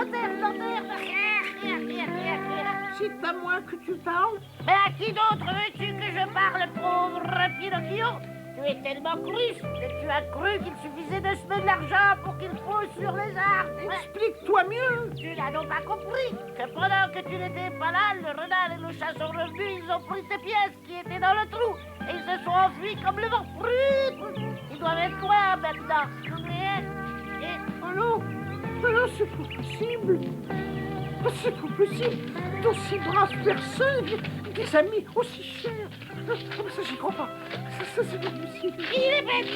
C'est à moi que tu parles? Mais à qui d'autre veux-tu que je parle, pauvre Pinocchio? Tu es tellement cruche que tu as cru qu'il suffisait de semer de l'argent pour qu'il pousse sur les arbres. Explique-toi mieux. Tu n'as donc pas compris que pendant que tu n'étais pas là, le renard et le chat sont revenus, ils ont pris tes pièces qui étaient dans le trou et ils se sont enfuis comme le vent. Ils doivent être loin maintenant. Oh non, c'est pas possible. C'est pas possible. D'aussi braves personnes, des amis aussi chers. Ça, j'y crois pas. Ça, c'est pas possible. Il est bête.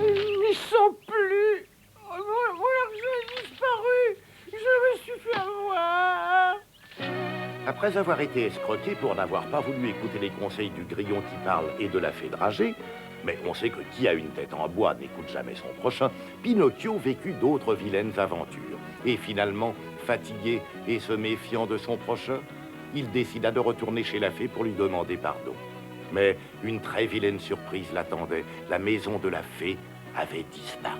Ils n'y sont plus. Mon argent est disparu. Je me suis fait avoir. Après avoir été escroqué pour n'avoir pas voulu écouter les conseils du grillon qui parle et de la fée dragée, mais on sait que qui a une tête en bois n'écoute jamais son prochain, Pinocchio vécut d'autres vilaines aventures. Et finalement, fatigué et se méfiant de son prochain, il décida de retourner chez la fée pour lui demander pardon. Mais une très vilaine surprise l'attendait. La maison de la fée avait disparu.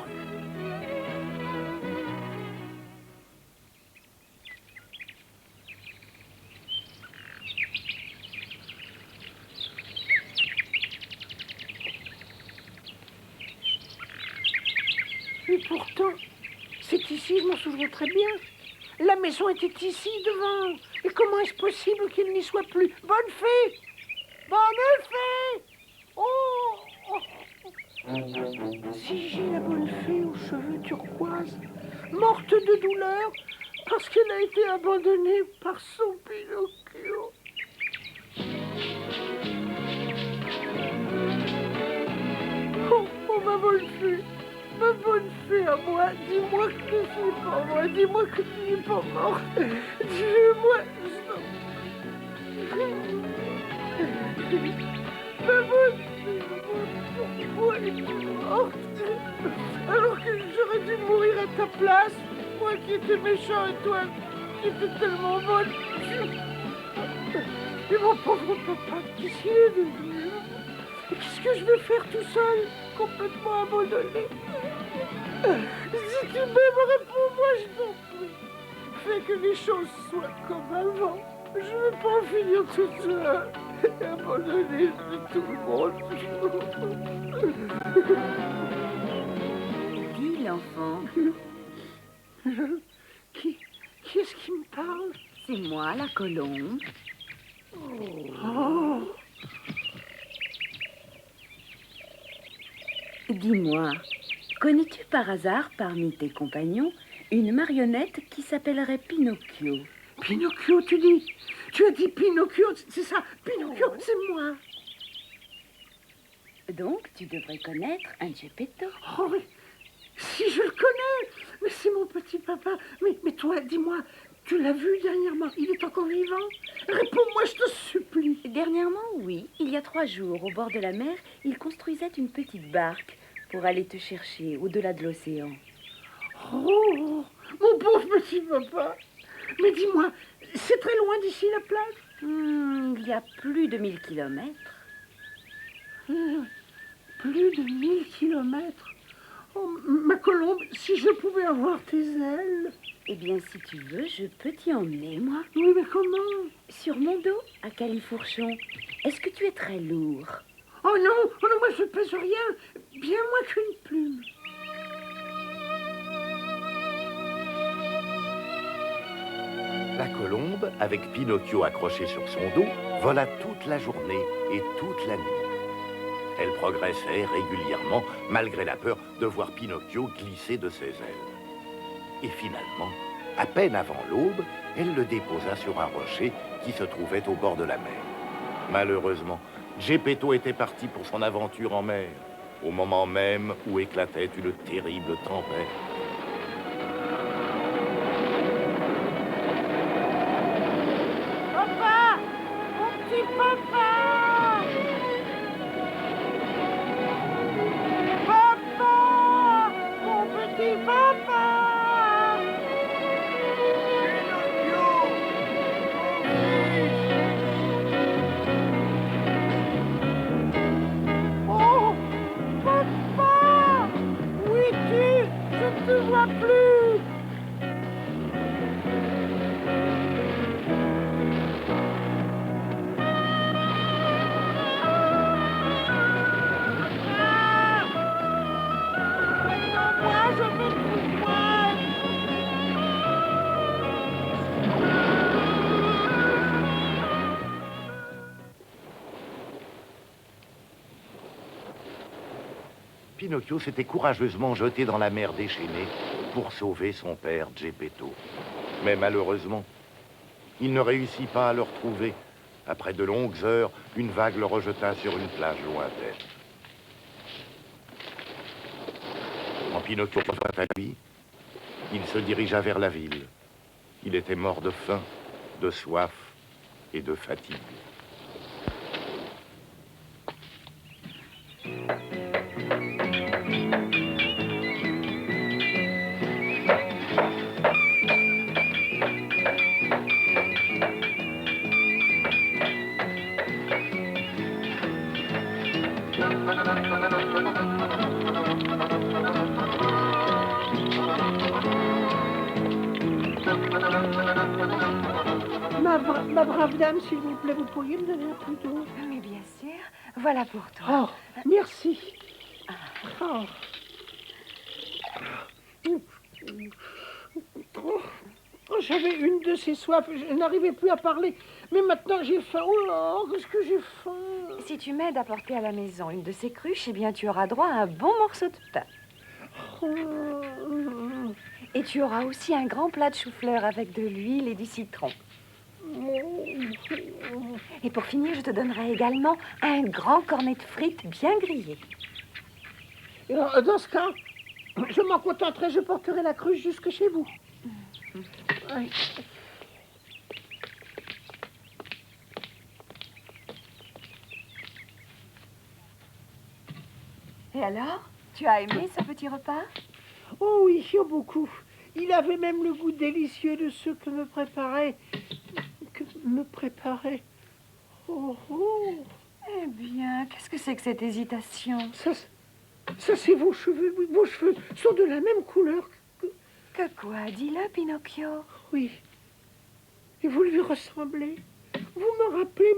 Et pourtant, c'est ici, je m'en souviens très bien. La maison était ici, devant. Et comment est-ce possible qu'il n'y soit plus? Bonne fée! Bonne fée! Oh! Si j'ai la bonne fée aux cheveux turquoise, morte de douleur, parce qu'elle a été abandonnée par son Pinocchio. Oh fait à moi. Dis-moi que tu n'es pas moi. Dis-moi que tu n'es pas mort. Dis-moi. Maman, pourquoi es-tu morte? Alors que j'aurais dû mourir à ta place. Moi qui étais méchant et toi qui étais tellement bonne. Et mon pauvre papa, qu'est-ce qu'il est devenu? Qu'est-ce que je vais faire tout seul, complètement abandonné? Si tu m'aimes, réponds-moi, je t'en prie. Fais que les choses soient comme avant. Je ne veux pas en finir toute seule, abandonnée de tout le monde. Dis, l'enfant. Qui est-ce qui me parle? C'est moi, la colombe. Oh. Dis-moi, connais-tu par hasard, parmi tes compagnons, une marionnette qui s'appellerait Pinocchio? Pinocchio, tu dis? Tu as dit Pinocchio, c'est ça? Pinocchio, c'est moi. Donc, tu devrais connaître un Geppetto. Oh oui, si je le connais. Mais c'est mon petit papa. Mais toi, dis-moi, tu l'as vu dernièrement? Il est encore vivant? Réponds-moi, je te supplie. Dernièrement, oui. Il y a 3 jours, au bord de la mer, il construisait une petite barque pour aller te chercher au-delà de l'océan. Oh, mon pauvre petit papa. Mais dis-moi, c'est très loin d'ici la plage? Il y a plus de 1000 kilomètres. Plus de 1000 kilomètres? Oh, ma colombe, si je pouvais avoir tes ailes. Eh bien, si tu veux, je peux t'y emmener, moi. Oui, mais comment? Sur mon dos, à Califourchon. Est-ce que tu es très lourd? Oh non, moi je ne pèse rien. Bien moins qu'une plume. La colombe, avec Pinocchio accroché sur son dos, vola toute la journée et toute la nuit. Elle progressait régulièrement, malgré la peur de voir Pinocchio glisser de ses ailes. Et finalement, à peine avant l'aube, elle le déposa sur un rocher qui se trouvait au bord de la mer. Malheureusement, Geppetto était parti pour son aventure en mer, au moment même où éclatait une terrible tempête. Papa! Mon petit papa! Papa! Mon petit papa! Oh! Papa! Où es-tu? Je ne te vois plus! Moi, je veux te voir. Pinocchio s'était courageusement jeté dans la mer déchaînée pour sauver son père Geppetto. Mais malheureusement, il ne réussit pas à le retrouver. Après de longues heures, une vague le rejeta sur une plage lointaine. Quand Pinocchio revint à lui, il se dirigea vers la ville. Il était mort de faim, de soif et de fatigue. Ma brave dame, s'il vous plaît, vous pourriez me donner un peu d'eau? Mais bien sûr, voilà pour toi. Oh, merci. Oh. Oh, j'avais une de ces soifs, je n'arrivais plus à parler. Mais maintenant j'ai faim. Oh là, qu'est-ce que j'ai faim. Si tu m'aides à porter à la maison une de ces cruches, eh bien tu auras droit à un bon morceau de pain. Oh. Et tu auras aussi un grand plat de chou-fleur avec de l'huile et du citron. Et pour finir, je te donnerai également un grand cornet de frites bien grillé. Alors, dans ce cas, Je m'en contenterai, je porterai la cruche jusque chez vous. Oui. Et alors, tu as aimé ce petit repas? Oh oui, beaucoup. Il avait même le goût délicieux de ce que me préparait. Oh, oh. Eh bien, qu'est-ce que c'est que cette hésitation? Ça c'est vos cheveux. Oui, vos cheveux sont de la même couleur Que quoi? Dis-le, Pinocchio. Oui. Et vous lui ressemblez. Vous me rappelez...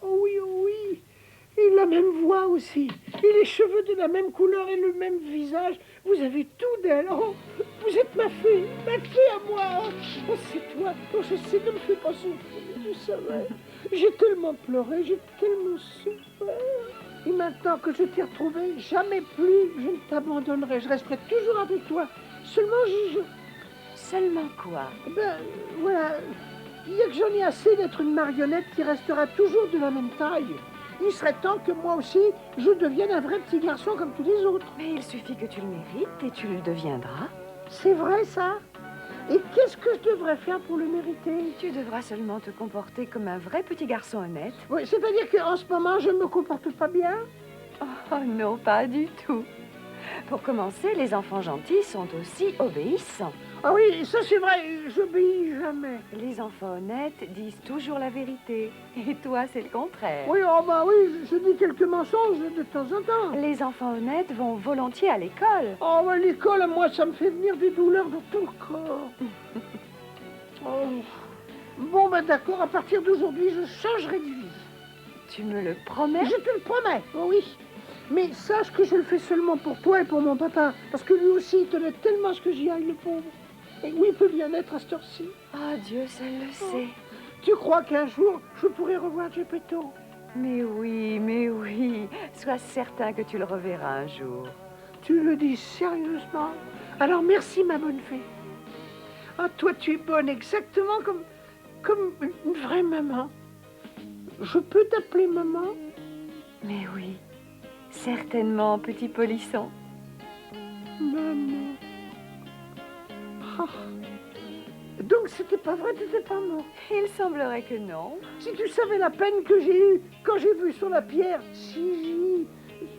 Oh oui, oh oui. Et la même voix aussi. Et les cheveux de la même couleur et le même visage. Vous avez tout d'elle. Oh, vous êtes ma fée à moi. Oh, c'est toi. Oh, je sais, ne me fais pas souffrir. Tu savais. J'ai tellement pleuré, j'ai tellement souffert. Et maintenant que je t'ai retrouvé, jamais plus je ne t'abandonnerai. Je resterai toujours avec toi. Seulement, Seulement quoi? Ben, voilà. Il y a que j'en ai assez d'être une marionnette qui restera toujours de la même taille. Il serait temps que moi aussi, je devienne un vrai petit garçon comme tous les autres. Mais il suffit que tu le mérites et tu le deviendras. C'est vrai, ça? Et qu'est-ce que je devrais faire pour le mériter? Tu devras seulement te comporter comme un vrai petit garçon honnête. Oui, c'est-à-dire qu'en ce moment, je ne me comporte pas bien? Oh non, pas du tout. Pour commencer, les enfants gentils sont aussi obéissants. Ah oui, ça c'est vrai, j'obéis jamais. Les enfants honnêtes disent toujours la vérité. Et toi, c'est le contraire. Oui, oh bah oui, je dis quelques mensonges de temps en temps. Les enfants honnêtes vont volontiers à l'école. Oh, bah l'école, moi, ça me fait venir des douleurs dans tout le corps. Oh. Bon, ben d'accord, à partir d'aujourd'hui, je changerai de vie. Tu me le promets? Je te le promets, oh oui. Mais sache que je le fais seulement pour toi et pour mon papa. Parce que lui aussi, il tenait tellement à ce que j'y aille, le pauvre. Et oui, il peut bien être à cette heure-ci. Oh, Dieu seul le sait. Tu crois qu'un jour, je pourrai revoir Geppetto? Mais oui. Sois certain que tu le reverras un jour. Tu le dis sérieusement? Alors merci, ma bonne fée. Ah, toi, tu es bonne exactement comme une vraie maman. Je peux t'appeler maman? Mais oui, certainement, petit polisson. Maman. Oh. Donc c'était pas vrai, t'étais pas mort? Il semblerait que non. Si tu savais la peine que j'ai eue quand j'ai vu sur la pierre, si...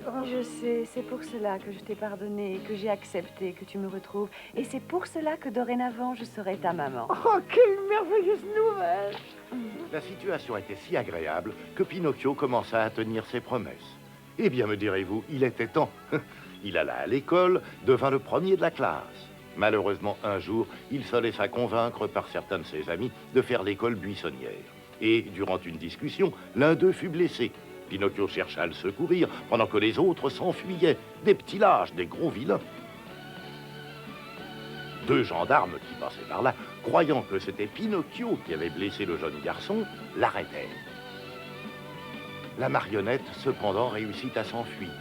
Oh. Je sais, c'est pour cela que je t'ai pardonné, que j'ai accepté que tu me retrouves. Et c'est pour cela que dorénavant, je serai ta maman. Oh, quelle merveilleuse nouvelle! La situation était si agréable que Pinocchio commença à tenir ses promesses. Eh bien, me direz-vous, il était temps. Il alla à l'école, devint le premier de la classe. Malheureusement, un jour, il se laissa convaincre par certains de ses amis de faire l'école buissonnière. Et, durant une discussion, l'un d'eux fut blessé. Pinocchio chercha à le secourir, pendant que les autres s'enfuyaient, des petits lâches, des gros vilains. Deux gendarmes qui passaient par là, croyant que c'était Pinocchio qui avait blessé le jeune garçon, l'arrêtèrent. La marionnette, cependant, réussit à s'enfuir.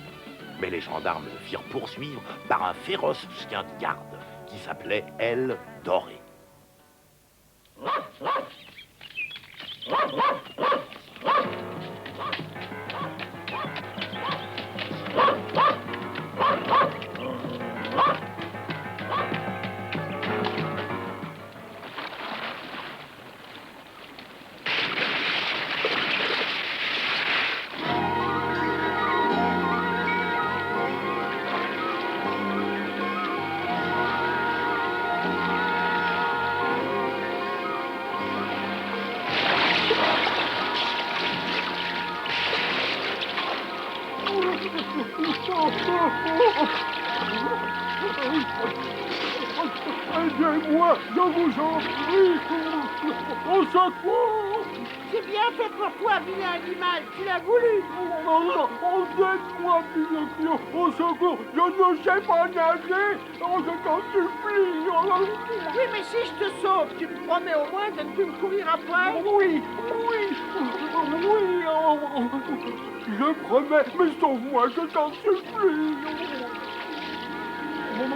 Mais les gendarmes le firent poursuivre par un féroce chien de garde qui s'appelait El Doré. Aidez-moi, je vous en prie. Au secours! C'est bien fait pour toi, vilain animal, tu l'as voulu. Aidez-moi, Pinocchio, au secours, je ne sais pas nager. Oh, je t'en supplie. Oui, mais si je te sauve, tu me promets au moins de ne plus me courir après? Oui. Je promets, mais sauve-moi, je t'en supplie. Oui.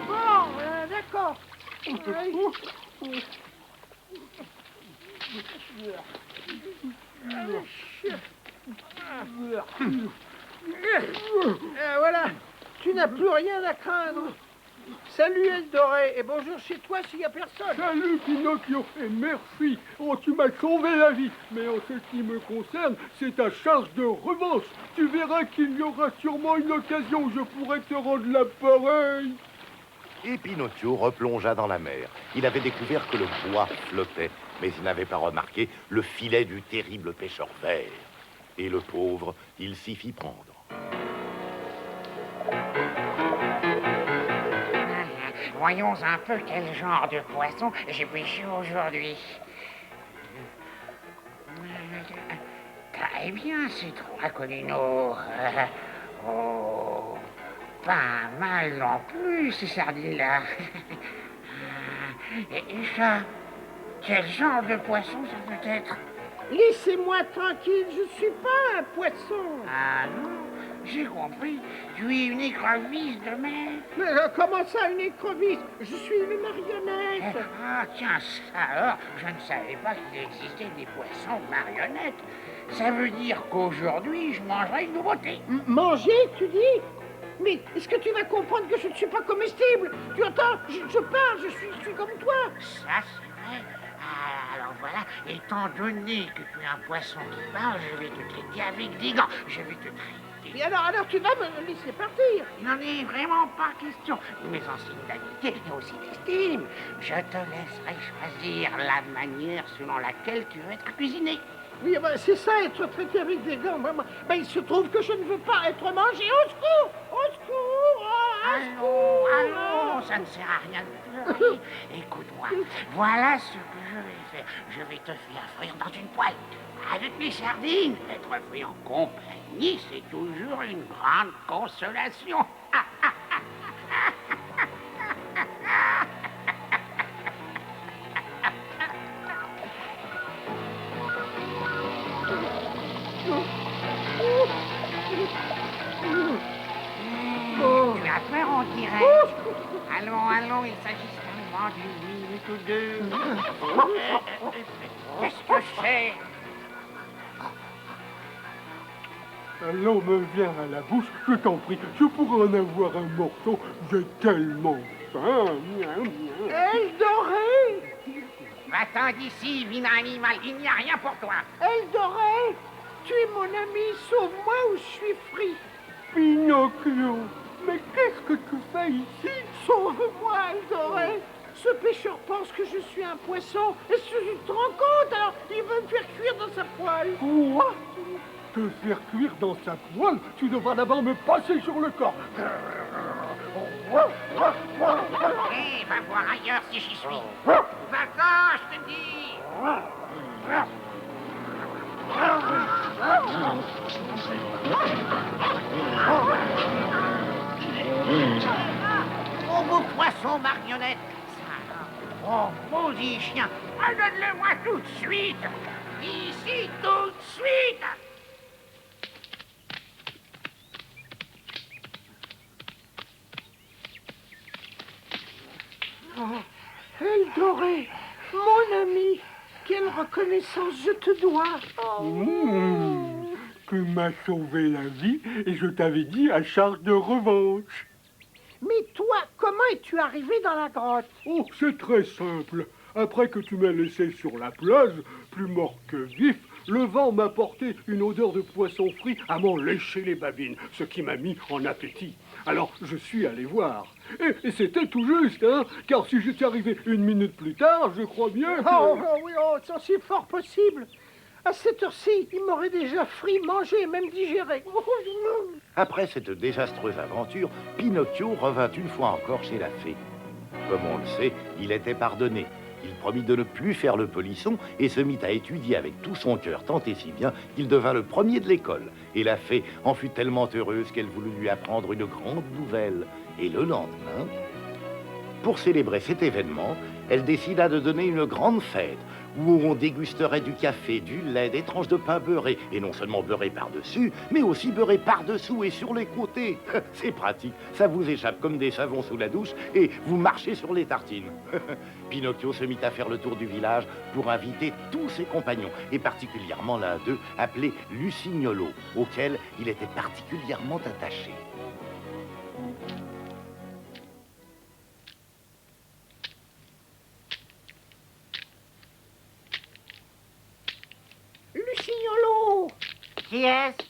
Bon, d'accord. Voilà, tu n'as plus rien à craindre. Salut Eldoré, et bonjour chez toi s'il n'y a personne. Salut Pinocchio, et merci. Oh, tu m'as sauvé la vie. Mais en ce qui me concerne, c'est ta charge de revanche. Tu verras qu'il y aura sûrement une occasion où je pourrai te rendre l'appareil. Et Pinocchio replongea dans la mer. Il avait découvert que le bois flottait, mais il n'avait pas remarqué le filet du terrible pêcheur vert. Et le pauvre, il s'y fit prendre. Voyons un peu quel genre de poisson j'ai pêché aujourd'hui. Très bien, ces trois colinos. Oh, pas mal non plus, ces sardines-là. Et ça, quel genre de poisson ça peut être? Laissez-moi tranquille, je suis pas un poisson. Ah non, j'ai compris. Tu es une écrevisse de mer. Mais comment ça, une écrevisse? Je suis une marionnette. Ah tiens, ça alors, je ne savais pas qu'il existait des poissons marionnettes. Ça veut dire qu'aujourd'hui, je mangerai une nouveauté. Manger, tu dis? Mais est-ce que tu vas comprendre que je ne suis pas comestible? Tu entends? Je parle, je suis comme toi. Ça, c'est vrai. Alors voilà, étant donné que tu es un poisson qui parle, je vais te traiter avec des gants. Je vais te traiter. Et alors tu vas me laisser partir? Il n'en est vraiment pas question. Mais en signe d'amitié et aussi d'estime, je te laisserai choisir la manière selon laquelle tu veux être cuisiné. Oui, ben, c'est ça, être traité avec des gants. Ben, il se trouve que je ne veux pas être mangé. Au secours! Au secours! Allons, ça ne sert à rien de pleurer. Écoute-moi, voilà ce que je vais faire. Je vais te faire frire dans une poêle avec mes sardines. Être frit en compagnie, c'est toujours une grande consolation. Tu as peur, on dirait. Allons, il s'agit seulement d'une minute ou deux. Qu'est-ce que c'est? L'eau me vient à la bouche, je t'en prie, je pourrais en avoir un morceau, j'ai tellement faim. Eldoré! Va-t'en d'ici, vilain animal, il n'y a rien pour toi. Eldoré, tu es mon ami, sauve-moi ou je suis frit. Pinocchio, mais qu'est-ce que tu fais ici? Sauve-moi, Eldoré. Ce pêcheur pense que je suis un poisson. Est-ce que tu te rends compte? Alors, il veut me faire cuire dans sa poêle. Quoi? Te faire cuire dans sa poêle? Tu devras d'abord me passer sur le corps. Hé, va voir ailleurs si j'y suis. Va-t'en, je te dis. Oh, beau poisson marionnette. Ça, oh, maudit chien. Donne-le-moi tout de suite. Ici, tout de suite. Oh, Eldoré, mon ami, quelle reconnaissance je te dois. Tu m'as sauvé la vie et je t'avais dit à charge de revanche. Mais toi, comment es-tu arrivé dans la grotte? Oh, c'est très simple. Après que tu m'as laissé sur la plage, plus mort que vif, le vent m'a porté une odeur de poisson frit à m'en lécher les babines, ce qui m'a mis en appétit. Alors, je suis allé voir. Et c'était tout juste, hein, car si j'étais arrivé une minute plus tard, je crois bien que... Oh oui, ça c'est fort possible. À cette heure-ci, il m'aurait déjà frit, mangé et même digéré. Après cette désastreuse aventure, Pinocchio revint une fois encore chez la fée. Comme on le sait, il était pardonné. Il promit de ne plus faire le polisson et se mit à étudier avec tout son cœur, tant et si bien qu'il devint le premier de l'école. Et la fée en fut tellement heureuse qu'elle voulut lui apprendre une grande nouvelle. Et le lendemain, pour célébrer cet événement, elle décida de donner une grande fête où on dégusterait du café, du lait, des tranches de pain beurré, et non seulement beurré par-dessus, mais aussi beurré par-dessous et sur les côtés. C'est pratique, ça vous échappe comme des savons sous la douche, et vous marchez sur les tartines. Pinocchio se mit à faire le tour du village pour inviter tous ses compagnons, et particulièrement l'un d'eux, appelé Lucignolo, auquel il était particulièrement attaché. Lucignolo! Qui est-ce?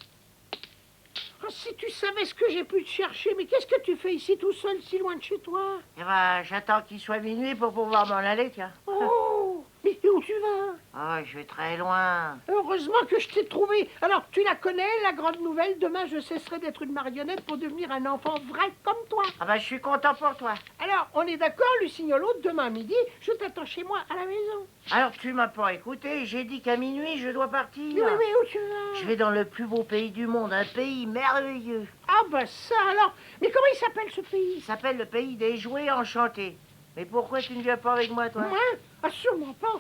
Ah, si tu savais ce que j'ai pu te chercher, mais qu'est-ce que tu fais ici tout seul, si loin de chez toi? Eh ben, j'attends qu'il soit minuit pour pouvoir m'en aller, tiens. Oh! Mais où tu vas? Oh, je vais très loin. Heureusement que je t'ai trouvé. Alors, tu la connais, la grande nouvelle? Demain, je cesserai d'être une marionnette pour devenir un enfant vrai comme toi. Ah ben, je suis content pour toi. Alors, on est d'accord, Lucignolo, demain midi, je t'attends chez moi à la maison. Alors, tu m'as pas écouté, j'ai dit qu'à minuit, je dois partir. Oui, où tu vas? Je vais dans le plus beau pays du monde, un pays merveilleux. Ah bah ça alors. Mais comment il s'appelle ce pays? Il s'appelle le pays des jouets enchantés. Mais pourquoi tu ne viens pas avec moi, toi? Moi? Ah, sûrement pas.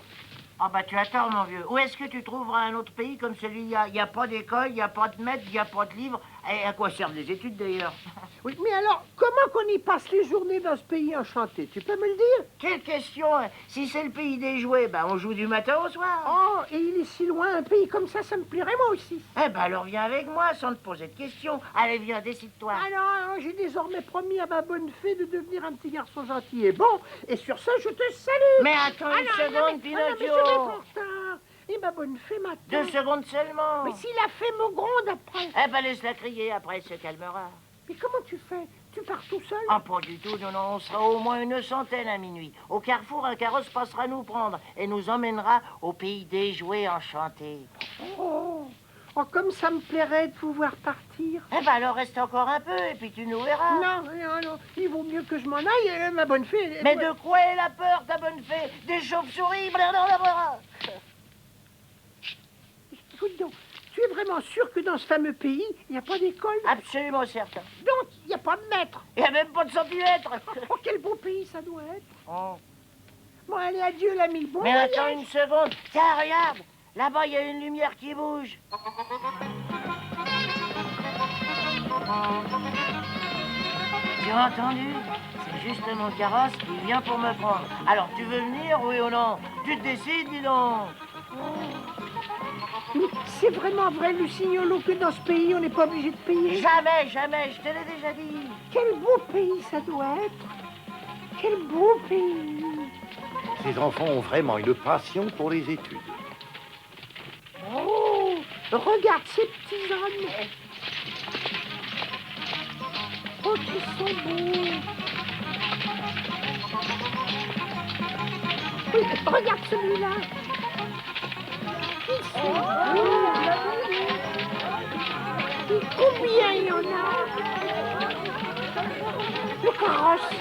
Ah bah tu as tort, mon vieux. Où est-ce que tu trouveras un autre pays comme celui-là? Il n'y a pas d'école, il n'y a pas de maître, il n'y a pas de livre. Et à quoi servent les études, d'ailleurs? Oui, mais alors, comment qu'on y passe les journées dans ce pays enchanté? Tu peux me le dire? Quelle question, hein. Si c'est le pays des jouets, bah on joue du matin au soir. Oh, et il est si loin, un pays comme ça me plairait moi aussi. Eh ben alors viens avec moi sans te poser de questions. Allez, viens, décide-toi. Ah non, j'ai désormais promis à ma bonne fée de devenir un petit garçon gentil et bon. Et sur ça, je te salue. Mais attends une seconde, Pinocchio. Mais je vais en retard. Et ma bonne fée m'attend. 2 secondes seulement. Mais si la fée me gronde après. Eh ben laisse-la crier, après elle se calmera. Mais comment tu fais? Tu pars tout seul? Ah, pas du tout, non, on sera au moins une centaine à minuit. Au carrefour, un carrosse passera nous prendre et nous emmènera au pays des jouets enchantés. Oh, comme ça me plairait de pouvoir partir. Eh ben alors reste encore un peu et puis tu nous verras. Non, il vaut mieux que je m'en aille, ma bonne fée. Mais de quoi est la peur, ta bonne fée? Des chauves-souris, blablabla. Écoute donc, tu es vraiment sûr que dans ce fameux pays, il n'y a pas d'école? Absolument certain. Donc, il n'y a pas de maître? Il n'y a même pas de centimètre. Oh, quel beau pays ça doit être. Oh. Bon, allez, adieu l'ami. Bon Mais voyage. attends une seconde. Tiens, regarde. Là-bas, il y a une lumière qui bouge. Tu as entendu? C'est juste mon carrosse qui vient pour me prendre. Alors, tu veux venir, oui ou non? Tu te décides, dis donc. Mais c'est vraiment vrai, Lucignolo, que dans ce pays, on n'est pas obligé de payer? Jamais, jamais, je te l'ai déjà dit. Quel beau pays ça doit être. Quel beau pays. Ces enfants ont vraiment une passion pour les études. Oh, regarde ces petits hommes. Oh, qu'ils sont beaux. Oui, regarde celui-là. Ils sont beaux. Et combien il y en a? Le carrosse.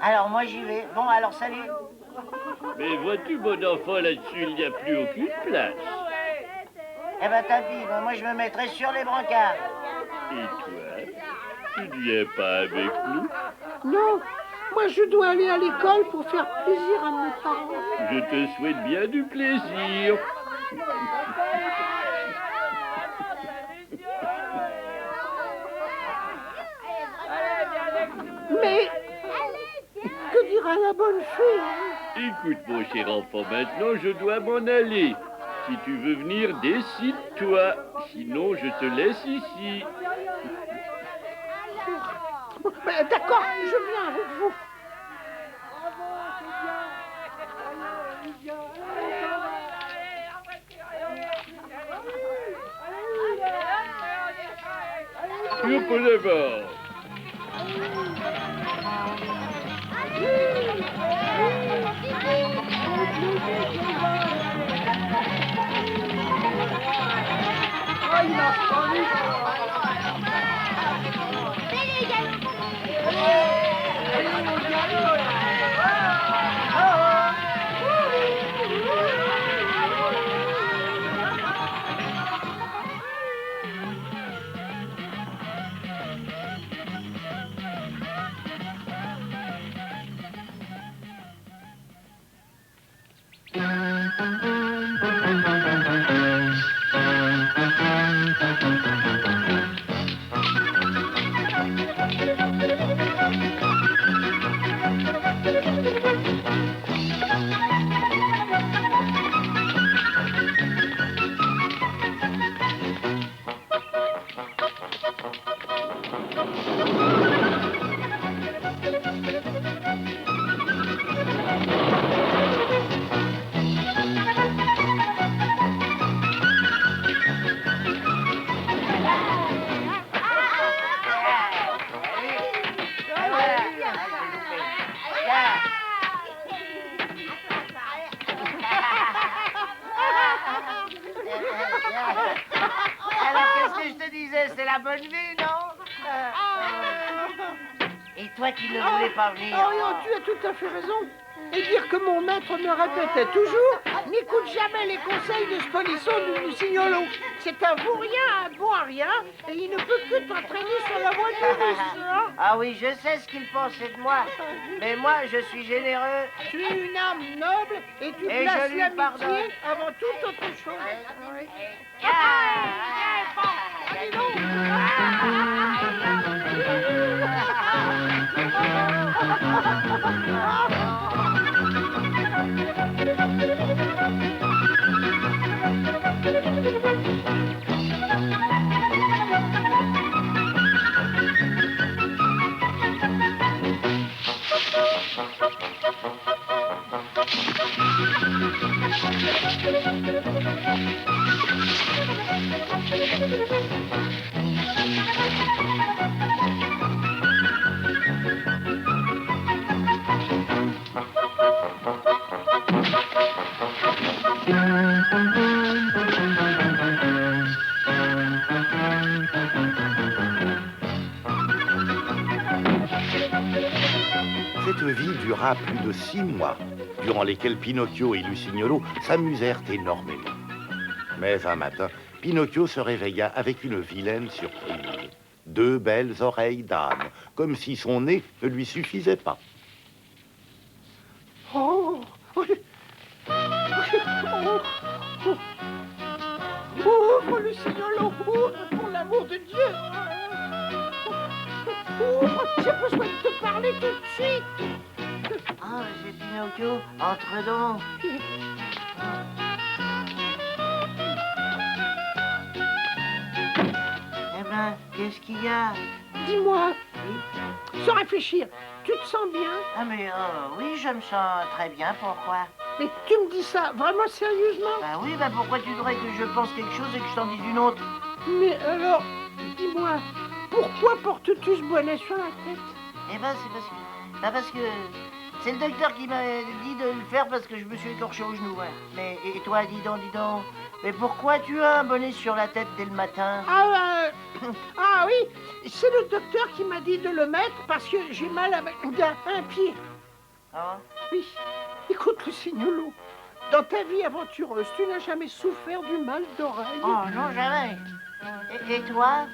Alors, moi, j'y vais. Bon, alors, salut. Mais vois-tu, mon enfant, là-dessus, il n'y a plus aucune place. Eh ben, tant pis, moi, je me mettrai sur les brancards. Et toi, tu ne viens pas avec nous? Non, moi, je dois aller à l'école pour faire plaisir à mes parents. Je te souhaite bien du plaisir. Mais que dira la bonne fée? Écoute, mon cher enfant, maintenant, je dois m'en aller. Si tu veux venir, décide-toi. Sinon, je te laisse ici. Bon, ben, d'accord, je viens avec vous. Sur pour d'abord. bonne vie, non? Et toi qui ne voulais pas venir? Oh, tu as tout à fait raison. Et dire que mon maître me répétait toujours, n'écoute jamais les conseils de ce polisson du Lucignolo. C'est un vaurien, un bon à rien, et il ne peut que t'entraîner sur la voie du vice. Hein? Ah oui, je sais ce qu'il pensait de moi, mais moi, je suis généreux. Tu es une âme noble, et tu Et places je lui l'amitié pardonne. avant toute autre chose. Oui. Dis donc. Cette vie dura plus de 6 mois, durant lesquels Pinocchio et Lucignolo s'amusèrent énormément. Mais un matin, Pinocchio se réveilla avec une vilaine surprise. 2 belles oreilles d'âne, comme si son nez ne lui suffisait pas. Oh, ouvre, Lucignolo, ouvre, pour l'amour de Dieu. Ouvre, j'ai besoin de te parler tout de suite. Ah, c'est Pinocchio, entre donc. Eh ben, qu'est-ce qu'il y a? Dis-moi, sans réfléchir, tu te sens bien? Ah mais oui, je me sens très bien, pourquoi? Mais tu me dis ça vraiment sérieusement? Bah oui, bah pourquoi tu voudrais que je pense quelque chose et que je t'en dise une autre? Mais alors, dis-moi, pourquoi portes-tu ce bonnet sur la tête? Eh ben, c'est parce que c'est le docteur qui m'a dit de le faire parce que je me suis écorché au genou, ouais. Mais, et toi, dis donc, mais pourquoi tu as un bonnet sur la tête dès le matin? Ah oui, c'est le docteur qui m'a dit de le mettre parce que j'ai mal à un pied. Ah oui, écoute Lucignolo, dans ta vie aventureuse, tu n'as jamais souffert du mal d'oreille? Oh non, jamais. Et toi?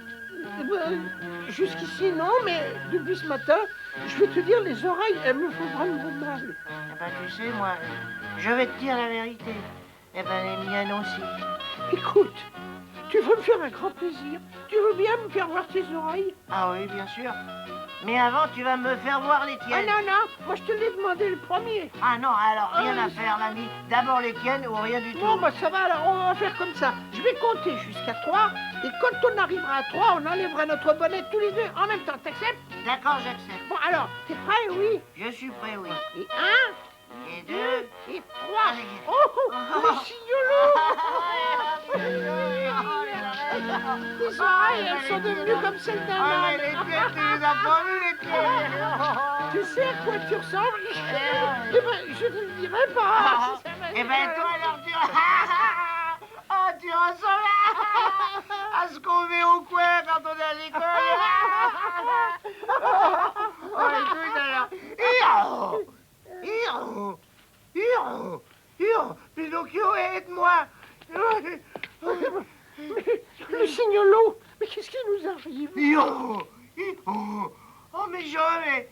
Jusqu'ici, non, mais depuis ce matin, je vais te dire, les oreilles, elles me font vraiment mal. Eh ben, tu sais, moi, je vais te dire la vérité. Eh ben, les miennes aussi. Écoute, tu veux me faire un grand plaisir? Tu veux bien me faire voir tes oreilles? Ah oui, bien sûr. Mais avant, tu vas me faire voir les tiennes. Ah non, moi je te l'ai demandé le premier. Ah non, alors rien à faire, l'ami. D'abord les tiennes ou rien du tout. Non, bah ça va, alors on va faire comme ça. Je vais compter jusqu'à 3, et quand on arrivera à 3, on enlèvera notre bonnet tous les deux en même temps. T'acceptes? D'accord, j'accepte. Bon, alors, t'es prêt? Oui. Je suis prêt, oui. Et 1, et 2, et 3. Oh, les oreilles, elles sont devenues comme celles d'un âne. Les tiennes, tu les as pas vues, les tiennes. Tu sais à quoi tu ressembles? Eh ben, je ne le dirai pas. Eh ben, toi, alors, tu ressembles à ce qu'on met au coin quand on est à l'école. Oh, écoute, alors. Pinocchio, aide-moi. Lucignolo, mais qu'est-ce qui nous arrive? Oh, mes jambes,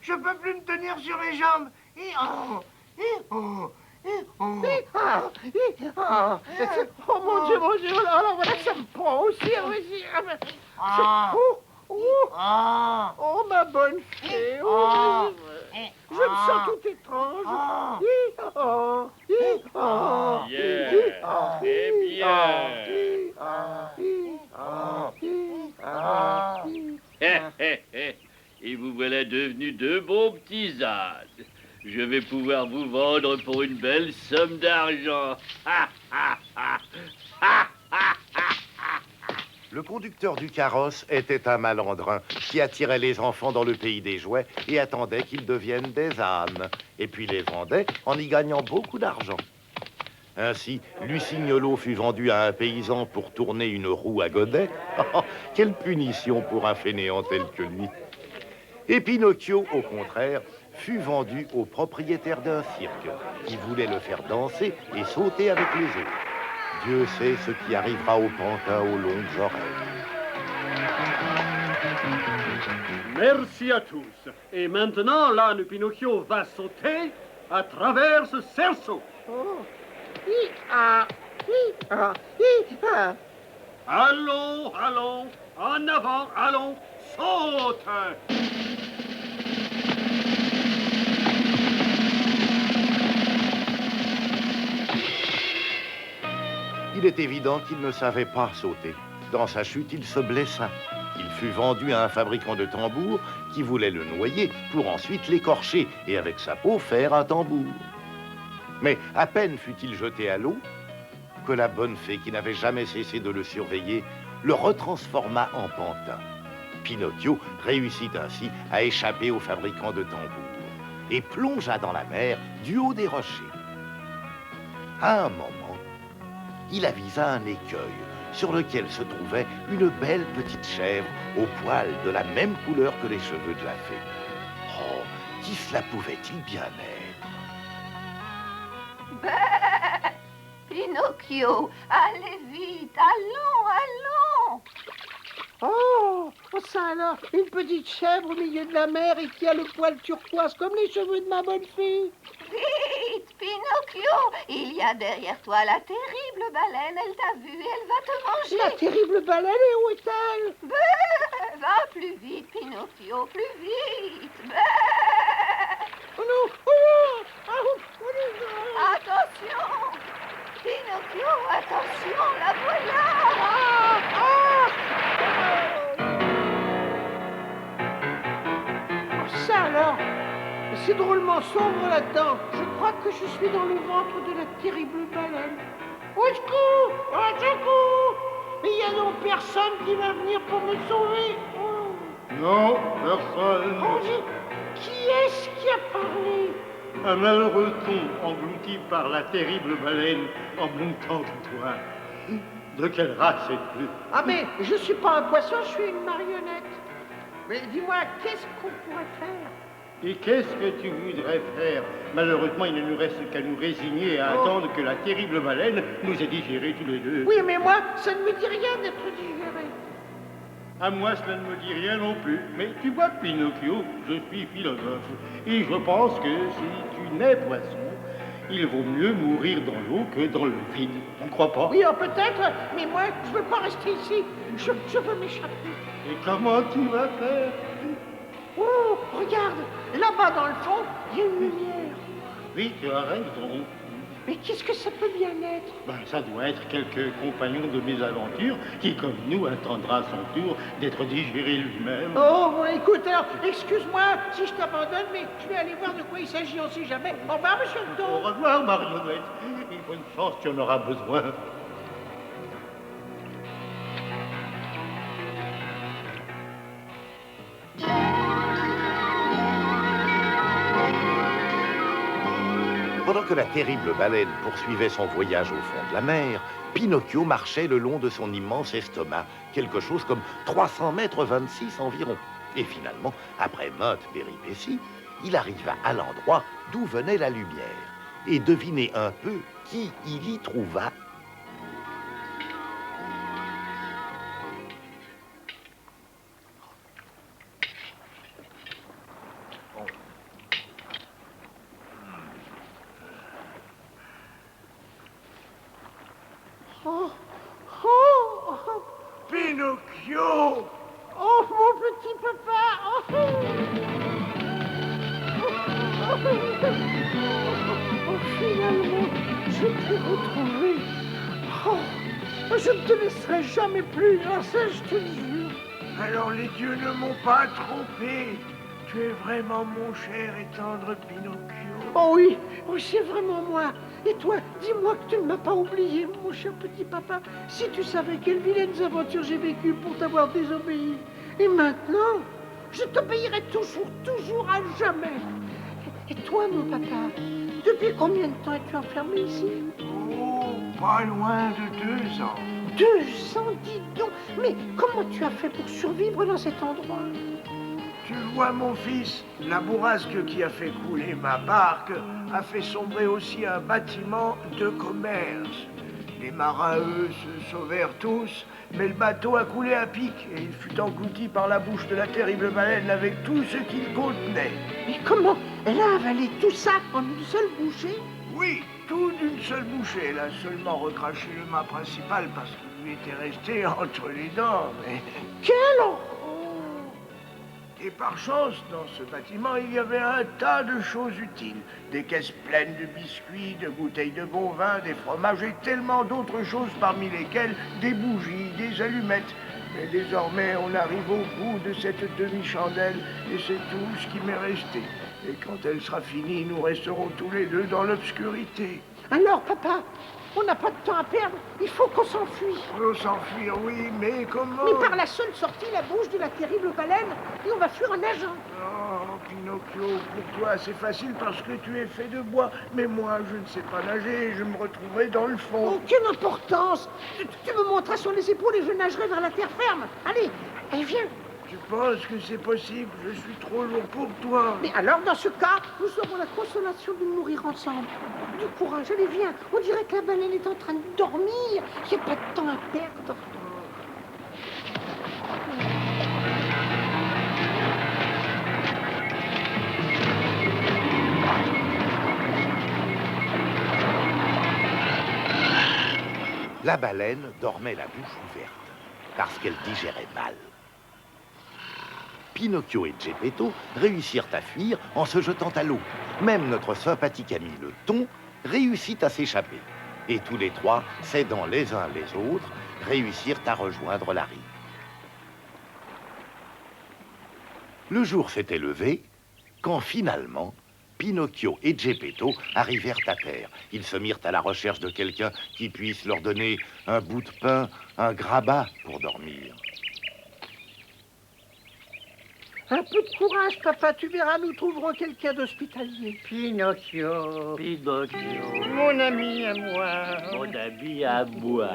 je peux plus me tenir sur les jambes. Oh mon Dieu, alors voilà, ça me prend aussi. Oh, ma bonne fée. Je me sens tout étrange. Très bien. Et vous voilà devenus de bons petits ânes. Je vais pouvoir vous vendre pour une belle somme d'argent. Le conducteur du carrosse était un malandrin qui attirait les enfants dans le pays des jouets et attendait qu'ils deviennent des ânes, et puis les vendait en y gagnant beaucoup d'argent. Ainsi, Lucignolo fut vendu à un paysan pour tourner une roue à godet. Quelle punition pour un fainéant tel que lui. Et Pinocchio, au contraire, fut vendu au propriétaire d'un cirque qui voulait le faire danser et sauter avec les autres. Dieu sait ce qui arrivera au pantin aux longues oreilles. Merci à tous. Et maintenant, l'âne Pinocchio va sauter à travers ce cerceau. Oh. Hi-ha, hi-ha, hi-ha. Allons, allons, en avant, allons, saute! Il est évident qu'il ne savait pas sauter. Dans sa chute, il se blessa. Il fut vendu à un fabricant de tambours qui voulait le noyer pour ensuite l'écorcher et avec sa peau faire un tambour. Mais à peine fut-il jeté à l'eau que la bonne fée, qui n'avait jamais cessé de le surveiller, le retransforma en pantin. Pinocchio réussit ainsi à échapper au fabricant de tambours et plongea dans la mer du haut des rochers. À un moment, il avisa un écueil sur lequel se trouvait une belle petite chèvre aux poils de la même couleur que les cheveux de la fée. Oh, qui cela pouvait-il bien être? Pinocchio, allez vite, allons, allons. Oh, ça alors, une petite chèvre au milieu de la mer et qui a le poil turquoise comme les cheveux de ma bonne fille. Vite, Pinocchio, il y a derrière toi la terrible baleine, elle t'a vu, elle va te manger. La terrible baleine, et où est-elle? Va plus vite, Pinocchio, plus vite. Oh non, oh non, oh non. Attention, Pinocchio, attention, la voilà. Ça alors, c'est drôlement sombre là-dedans. Je crois que je suis dans le ventre de la terrible baleine. Au secours! Au secours! Mais il n'y a donc personne qui va venir pour me sauver. Oh. Non, personne. Oh, qui est-ce qui a parlé? Un malheureux thon englouti par la terrible baleine en montant de toi. De quelle race es-tu? Ah mais je suis pas un poisson, je suis une marionnette. Mais dis-moi, qu'est-ce qu'on pourrait faire? Et qu'est-ce que tu voudrais faire? Malheureusement, il ne nous reste qu'à nous résigner à attendre que la terrible baleine nous ait digérés tous les deux. Oui, mais moi, ça ne me dit rien d'être digéré. À moi, cela ne me dit rien non plus. Mais tu vois, Pinocchio, je suis philosophe. Et je pense que si tu nais poisson, il vaut mieux mourir dans l'eau que dans le vide. Tu ne crois pas? Oui, peut-être, mais moi, je ne veux pas rester ici. Je veux m'échapper. Et comment tu vas faire? Oh, regarde, là-bas dans le fond, il y a une lumière. Oui, tu as raison. Mais qu'est-ce que ça peut bien être? Ben, ça doit être quelques compagnons de mes aventures qui, comme nous, attendra à son tour d'être digéré lui-même. Oh, bon, écoute, alors, excuse-moi si je t'abandonne, mais je vais aller voir de quoi il s'agit, on sait jamais. Au revoir, monsieur le thon. Au revoir, marionnette. Et bonne chance, tu en auras besoin. Pendant que la terrible baleine poursuivait son voyage au fond de la mer, Pinocchio marchait le long de son immense estomac, quelque chose comme 300 mètres 26 environ. Et finalement, après maintes péripéties, il arriva à l'endroit d'où venait la lumière. Et devinez un peu qui il y trouva. Pinocchio! Oh, mon petit papa! Oh, finalement, je t'ai retrouvé. Oh, je ne te laisserai jamais plus, ça je te le jure. Alors les dieux ne m'ont pas trompé. Tu es vraiment mon cher et tendre Pinocchio. Oh oui, c'est vraiment moi. Et toi, dis-moi que tu ne m'as pas oublié, mon cher petit papa. Si tu savais quelles vilaines aventures j'ai vécues pour t'avoir désobéi. Et maintenant, je t'obéirai toujours, toujours à jamais. Et toi, mon papa, depuis combien de temps es-tu enfermé ici? Oh, Pas loin de 2 ans. 2 ans, dis donc. Mais comment tu as fait pour survivre dans cet endroit? Tu vois, mon fils, la bourrasque qui a fait couler ma barque a fait sombrer aussi un bâtiment de commerce. Les marins, eux, se sauvèrent tous, mais le bateau a coulé à pic et il fut englouti par la bouche de la terrible baleine avec tout ce qu'il contenait. Mais comment? Elle a avalé tout ça en une seule bouchée? Oui, tout d'une seule bouchée. Elle a seulement recraché le mât principal parce qu'il lui était resté entre les dents. Mais... Quel horreur! Et par chance, dans ce bâtiment, il y avait un tas de choses utiles. Des caisses pleines de biscuits, de bouteilles de bon vin, des fromages et tellement d'autres choses, parmi lesquelles des bougies, des allumettes. Mais désormais, on arrive au bout de cette demi-chandelle et c'est tout ce qui m'est resté. Et quand elle sera finie, nous resterons tous les deux dans l'obscurité. Alors, papa, on n'a pas de temps à perdre. Il faut qu'on s'enfuit. Faut s'enfuir, oui, mais comment? Mais par la seule sortie, la bouche de la terrible baleine, et on va fuir en nageant. Oh, Pinocchio, pour toi, c'est facile parce que tu es fait de bois. Mais moi, je ne sais pas nager et je me retrouverai dans le fond. Aucune importance. Tu me montras sur les épaules et je nagerai vers la terre ferme. Allez, viens. Tu penses que c'est possible? Je suis trop lourd pour toi. Mais alors, dans ce cas, nous aurons la consolation de mourir ensemble. Du courage, allez, viens. On dirait que la baleine est en train de dormir. Il n'y a pas de temps à perdre. La baleine dormait la bouche ouverte parce qu'elle digérait mal. Pinocchio et Geppetto réussirent à fuir en se jetant à l'eau. Même notre sympathique ami le thon réussit à s'échapper. Et tous les trois, s'aidant les uns les autres, réussirent à rejoindre la rive. Le jour s'était levé quand finalement, Pinocchio et Geppetto arrivèrent à terre. Ils se mirent à la recherche de quelqu'un qui puisse leur donner un bout de pain, un grabat pour dormir. Un peu de courage, papa, tu verras, nous trouverons quelqu'un d'hospitalier. Pinocchio, Pinocchio, mon ami à moi. mon ami à moi.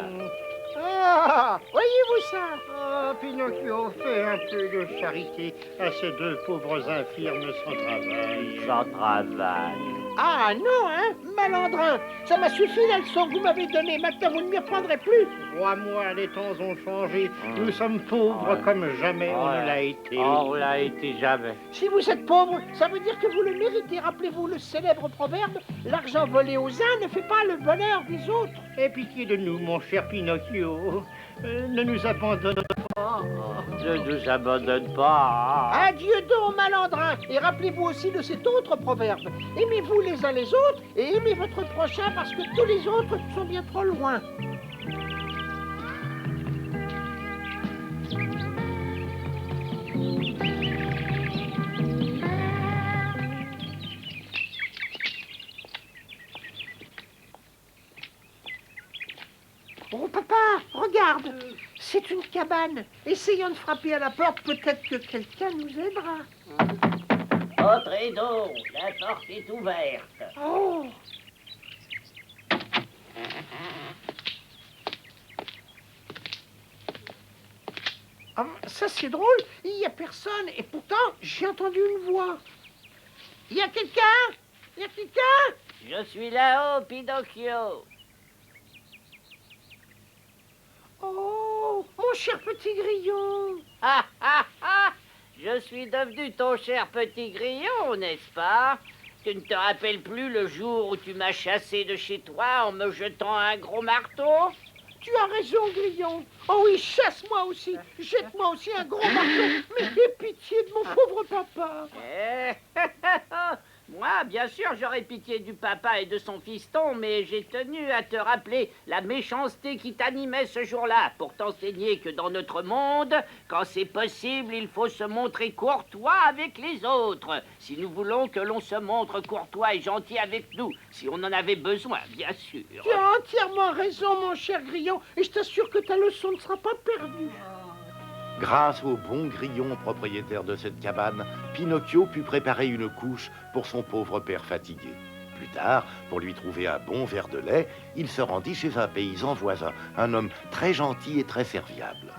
Ah, voyez-vous ça? Oh, Pinocchio, fais un peu de charité à ces deux pauvres infirmes sans travail. Sans travail. Ah non, hein, malandrin. Ça m'a suffi la leçon que vous m'avez donnée. Maintenant, vous ne m'y reprendrez plus. Crois-moi, les temps ont changé. Nous sommes pauvres comme jamais on ne l'a été. On l'a été jamais. Si vous êtes pauvre, ça veut dire que vous le méritez. Rappelez-vous le célèbre proverbe, l'argent volé aux uns ne fait pas le bonheur des autres. Aie pitié de nous, mon cher Pinocchio. Ne nous abandonne pas. Ne nous abandonne pas. Adieu donc, malandrin. Et rappelez-vous aussi de cet autre proverbe. Aimez-vous les uns les autres et aimez votre prochain parce que tous les autres sont bien trop loin. Oh, papa, regarde. C'est une cabane. Essayons de frapper à la porte. Peut-être que quelqu'un nous aidera. Entrez donc, la porte est ouverte. Oh! Ah, ça c'est drôle, il n'y a personne et pourtant j'ai entendu une voix. Il y a quelqu'un? Il y a quelqu'un? Je suis là-haut, Pinocchio. Oh, mon cher petit grillon. Ah, ah, ah! Je suis devenu ton cher petit grillon, n'est-ce pas? Tu ne te rappelles plus le jour où tu m'as chassé de chez toi en me jetant un gros marteau? Tu as raison, grillon. Oh oui, chasse-moi aussi. Jette-moi aussi un gros marteau. Mais aie pitié de mon pauvre papa. Moi, bien sûr, j'aurais pitié du papa et de son fiston, mais j'ai tenu à te rappeler la méchanceté qui t'animait ce jour-là, pour t'enseigner que dans notre monde, quand c'est possible, il faut se montrer courtois avec les autres, si nous voulons que l'on se montre courtois et gentil avec nous, si on en avait besoin, bien sûr. Tu as entièrement raison, mon cher grillon, et je t'assure que ta leçon ne sera pas perdue. Grâce au bon grillon propriétaire de cette cabane, Pinocchio put préparer une couche pour son pauvre père fatigué. Plus tard, pour lui trouver un bon verre de lait, il se rendit chez un paysan voisin, un homme très gentil et très serviable.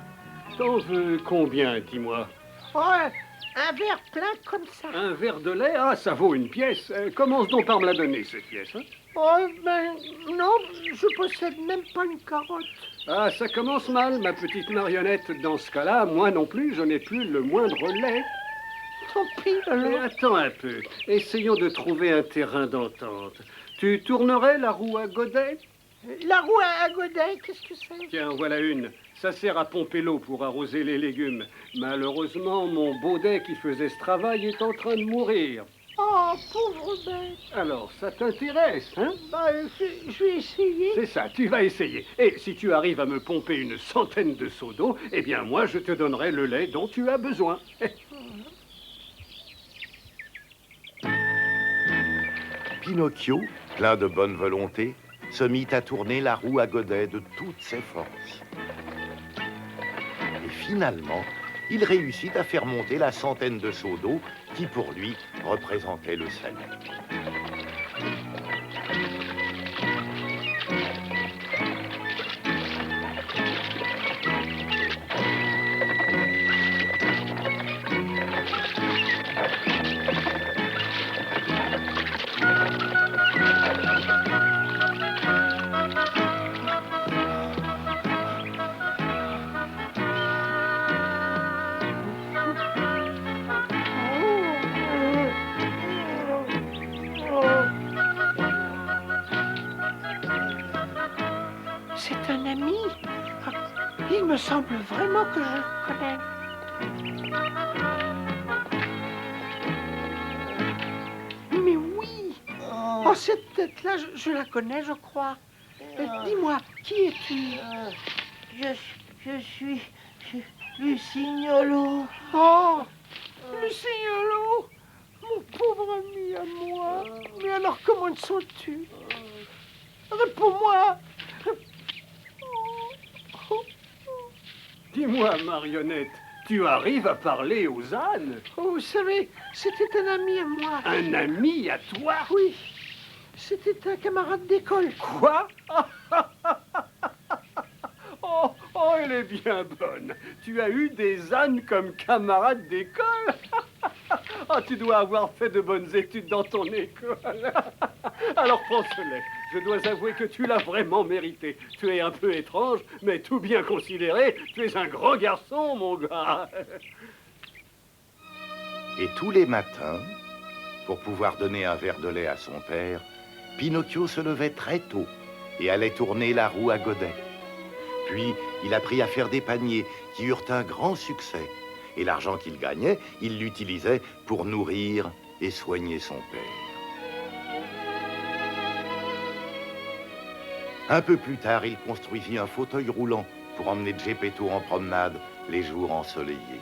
T'en veux combien, dis-moi? Oh, un verre plein comme ça. Un verre de lait? Ah, ça vaut une pièce. Commence donc par me la donner, cette pièce. Hein? Oh, ben, non, je possède même pas une carotte. Ah, ça commence mal, ma petite marionnette. Dans ce cas-là, moi non plus, je n'ai plus le moindre lait. Tant pis, alors. Mais attends un peu. Essayons de trouver un terrain d'entente. Tu tournerais la roue à godet? La roue à godet, qu'est-ce que c'est? Tiens, voilà une. Ça sert à pomper l'eau pour arroser les légumes. Malheureusement, mon baudet qui faisait ce travail est en train de mourir. Oh, pauvre bête. Alors, ça t'intéresse, hein? Bah, je vais essayer. C'est ça, tu vas essayer. Et si tu arrives à me pomper une centaine de seaux d'eau, eh bien, moi, je te donnerai le lait dont tu as besoin. Pinocchio, plein de bonne volonté, se mit à tourner la roue à godet de toutes ses forces. Et finalement, il réussit à faire monter la centaine de seaux d'eau qui, pour lui, représentait le salut. C'est un ami. Il me semble vraiment que je le connais. Mais oui. Oh, cette tête-là, je la connais, je crois. Dis-moi, qui es-tu? Je suis Lucignolo. Oh, Lucignolo, mon pauvre ami à moi. Mais alors, comment te sens-tu? Réponds-moi. Dis-moi, marionnette, tu arrives à parler aux ânes? Oh, vous savez, c'était un ami à moi. Un ami à toi? Oui, c'était un camarade d'école. Quoi? Oh, elle est bien bonne. Tu as eu des ânes comme camarades d'école? Ah, tu dois avoir fait de bonnes études dans ton école. Alors prends ce lait. Je dois avouer que tu l'as vraiment mérité. Tu es un peu étrange, mais tout bien considéré, tu es un grand garçon, mon gars. Et tous les matins, pour pouvoir donner un verre de lait à son père, Pinocchio se levait très tôt et allait tourner la roue à godet. Puis, il apprit à faire des paniers qui eurent un grand succès. Et l'argent qu'il gagnait, il l'utilisait pour nourrir et soigner son père. Un peu plus tard, il construisit un fauteuil roulant pour emmener Geppetto en promenade les jours ensoleillés.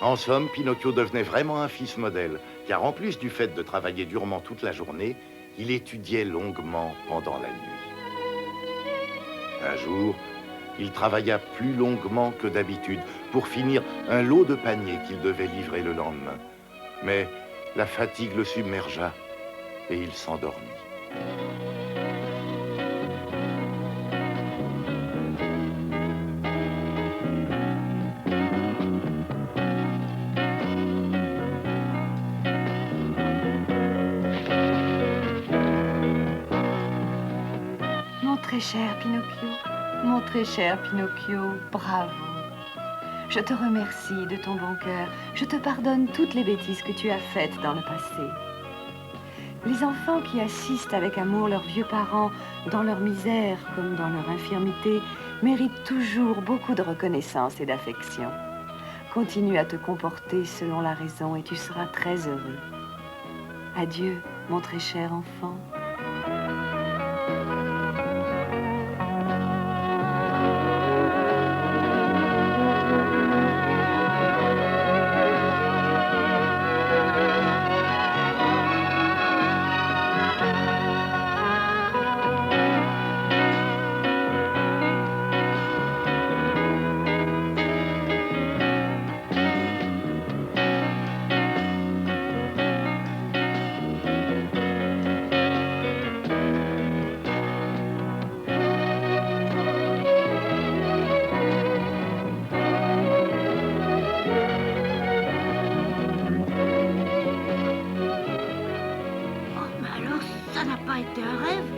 En somme, Pinocchio devenait vraiment un fils modèle, car en plus du fait de travailler durement toute la journée, il étudiait longuement pendant la nuit. Un jour, il travailla plus longuement que d'habitude pour finir un lot de paniers qu'il devait livrer le lendemain. Mais la fatigue le submergea et il s'endormit. Mon très cher Pinocchio, bravo. Je te remercie de ton bon cœur. Je te pardonne toutes les bêtises que tu as faites dans le passé. Les enfants qui assistent avec amour leurs vieux parents dans leur misère comme dans leur infirmité méritent toujours beaucoup de reconnaissance et d'affection. Continue à te comporter selon la raison et tu seras très heureux. Adieu, mon très cher enfant. Ça n'a pas été un rêve.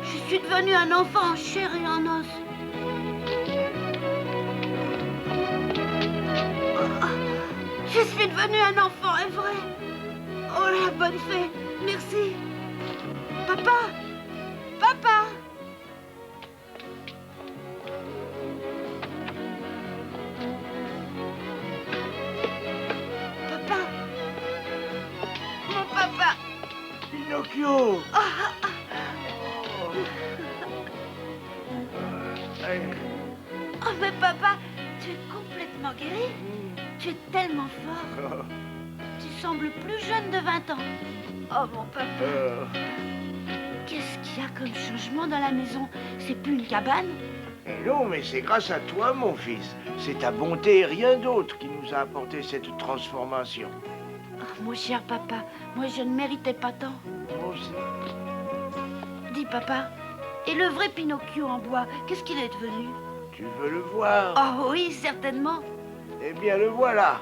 Je suis devenue un enfant en chair et en os. Je suis devenue un enfant, est vrai. Oh la bonne fée, merci. Papa, papa. Papa, mon papa. Pinocchio. Oh mais papa, tu es complètement guéri. Tu es tellement fort. Tu sembles plus jeune de 20 ans. Oh mon papa. Qu'est-ce qu'il y a comme changement dans la maison? C'est plus une cabane? Non, mais c'est grâce à toi, mon fils. C'est ta bonté et rien d'autre qui nous a apporté cette transformation. Oh, mon cher papa, moi je ne méritais pas tant. Moi aussi. Dis papa, et le vrai Pinocchio en bois, qu'est-ce qu'il est devenu? Tu veux le voir? Oh oui, certainement. Eh bien, le voilà.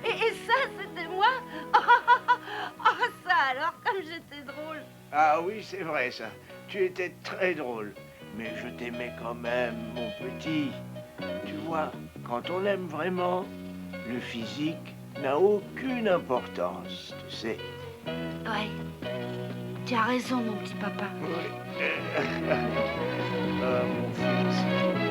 Et ça, c'était moi? Oh, ça alors, comme j'étais drôle. Ah oui, c'est vrai, ça. Tu étais très drôle. Mais je t'aimais quand même, mon petit. Tu vois, quand on aime vraiment, le physique n'a aucune importance, tu sais. Ouais. Tu as raison, mon petit papa. Oui. Ah, mon fils.